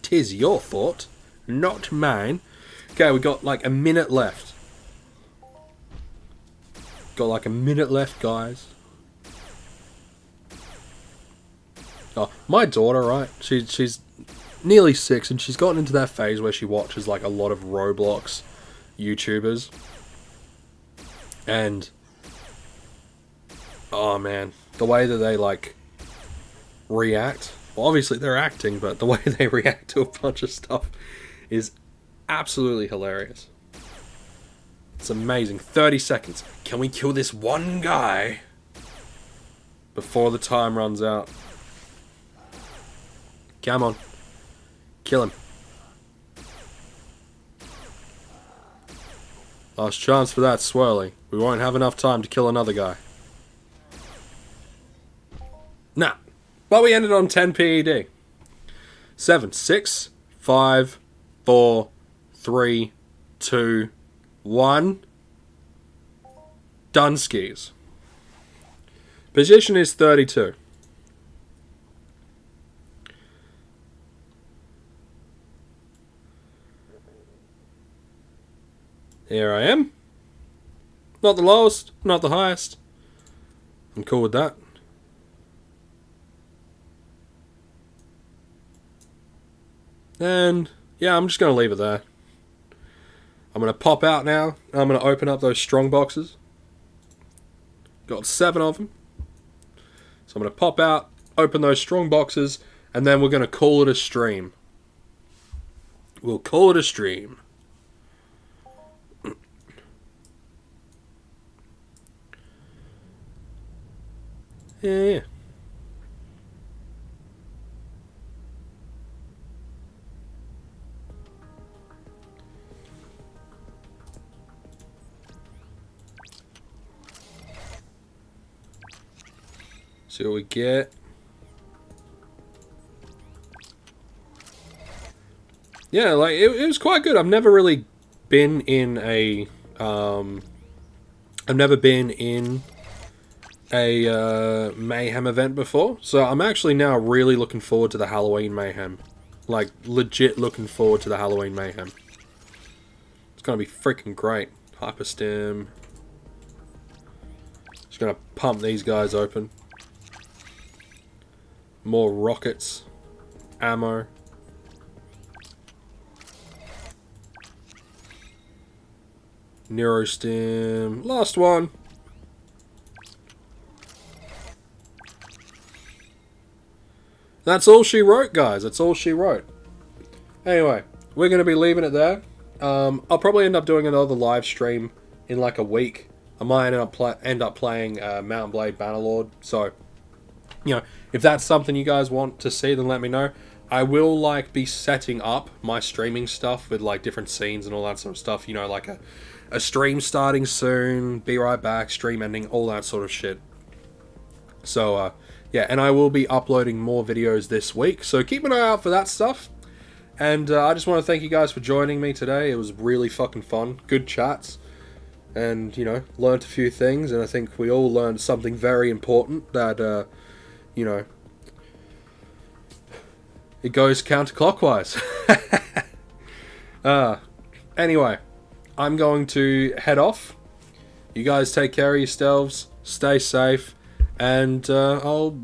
'Tis your fault, not mine. Okay, we got like a minute left. Got like a minute left, guys. Oh, my daughter, right? She's nearly 6, and she's gotten into that phase where she watches like a lot of Roblox YouTubers. And oh man, the way that they like react. Well, obviously they're acting, but the way they react to a bunch of stuff is absolutely hilarious. It's amazing. 30 seconds. Can we kill this one guy before the time runs out? Come on. Kill him. Last chance for that, Swirly. We won't have enough time to kill another guy. Nah. But we ended on 10 PED. 7, 6, 5, 4, 3, 2, 1. Done skis. Position is 32. Here I am. Not the lowest, not the highest. I'm cool with that. And yeah, I'm just going to leave it there. I'm going to pop out now. I'm going to open up those strong boxes. Got 7 of them. So I'm going to pop out, open those strong boxes, and then we're going to call it a stream. We'll call it a stream. Yeah. See what we get. Yeah, like, it was quite good. I've never really been in a, I've never been in a Mayhem event before, so I'm actually now really looking forward to the Halloween Mayhem. Like, legit looking forward to the Halloween Mayhem. It's gonna be freaking great. Hyperstim. Just gonna pump these guys open. More rockets. Ammo. Neurostim. Last one. That's all she wrote, guys. That's all she wrote. Anyway, we're going to be leaving it there. I'll probably end up doing another live stream in like a week. I might end up playing Mount & Blade Bannerlord. So, you know, if that's something you guys want to see, then let me know. I will like be setting up my streaming stuff with like different scenes and all that sort of stuff. You know, like a stream starting soon, be right back, stream ending, all that sort of shit. So, yeah, and I will be uploading more videos this week. So keep an eye out for that stuff. And I just want to thank you guys for joining me today. It was really fucking fun. Good chats. And, you know, learned a few things. And I think we all learned something very important that, you know, it goes counterclockwise. Anyway, I'm going to head off. You guys take care of yourselves. Stay safe. And I'll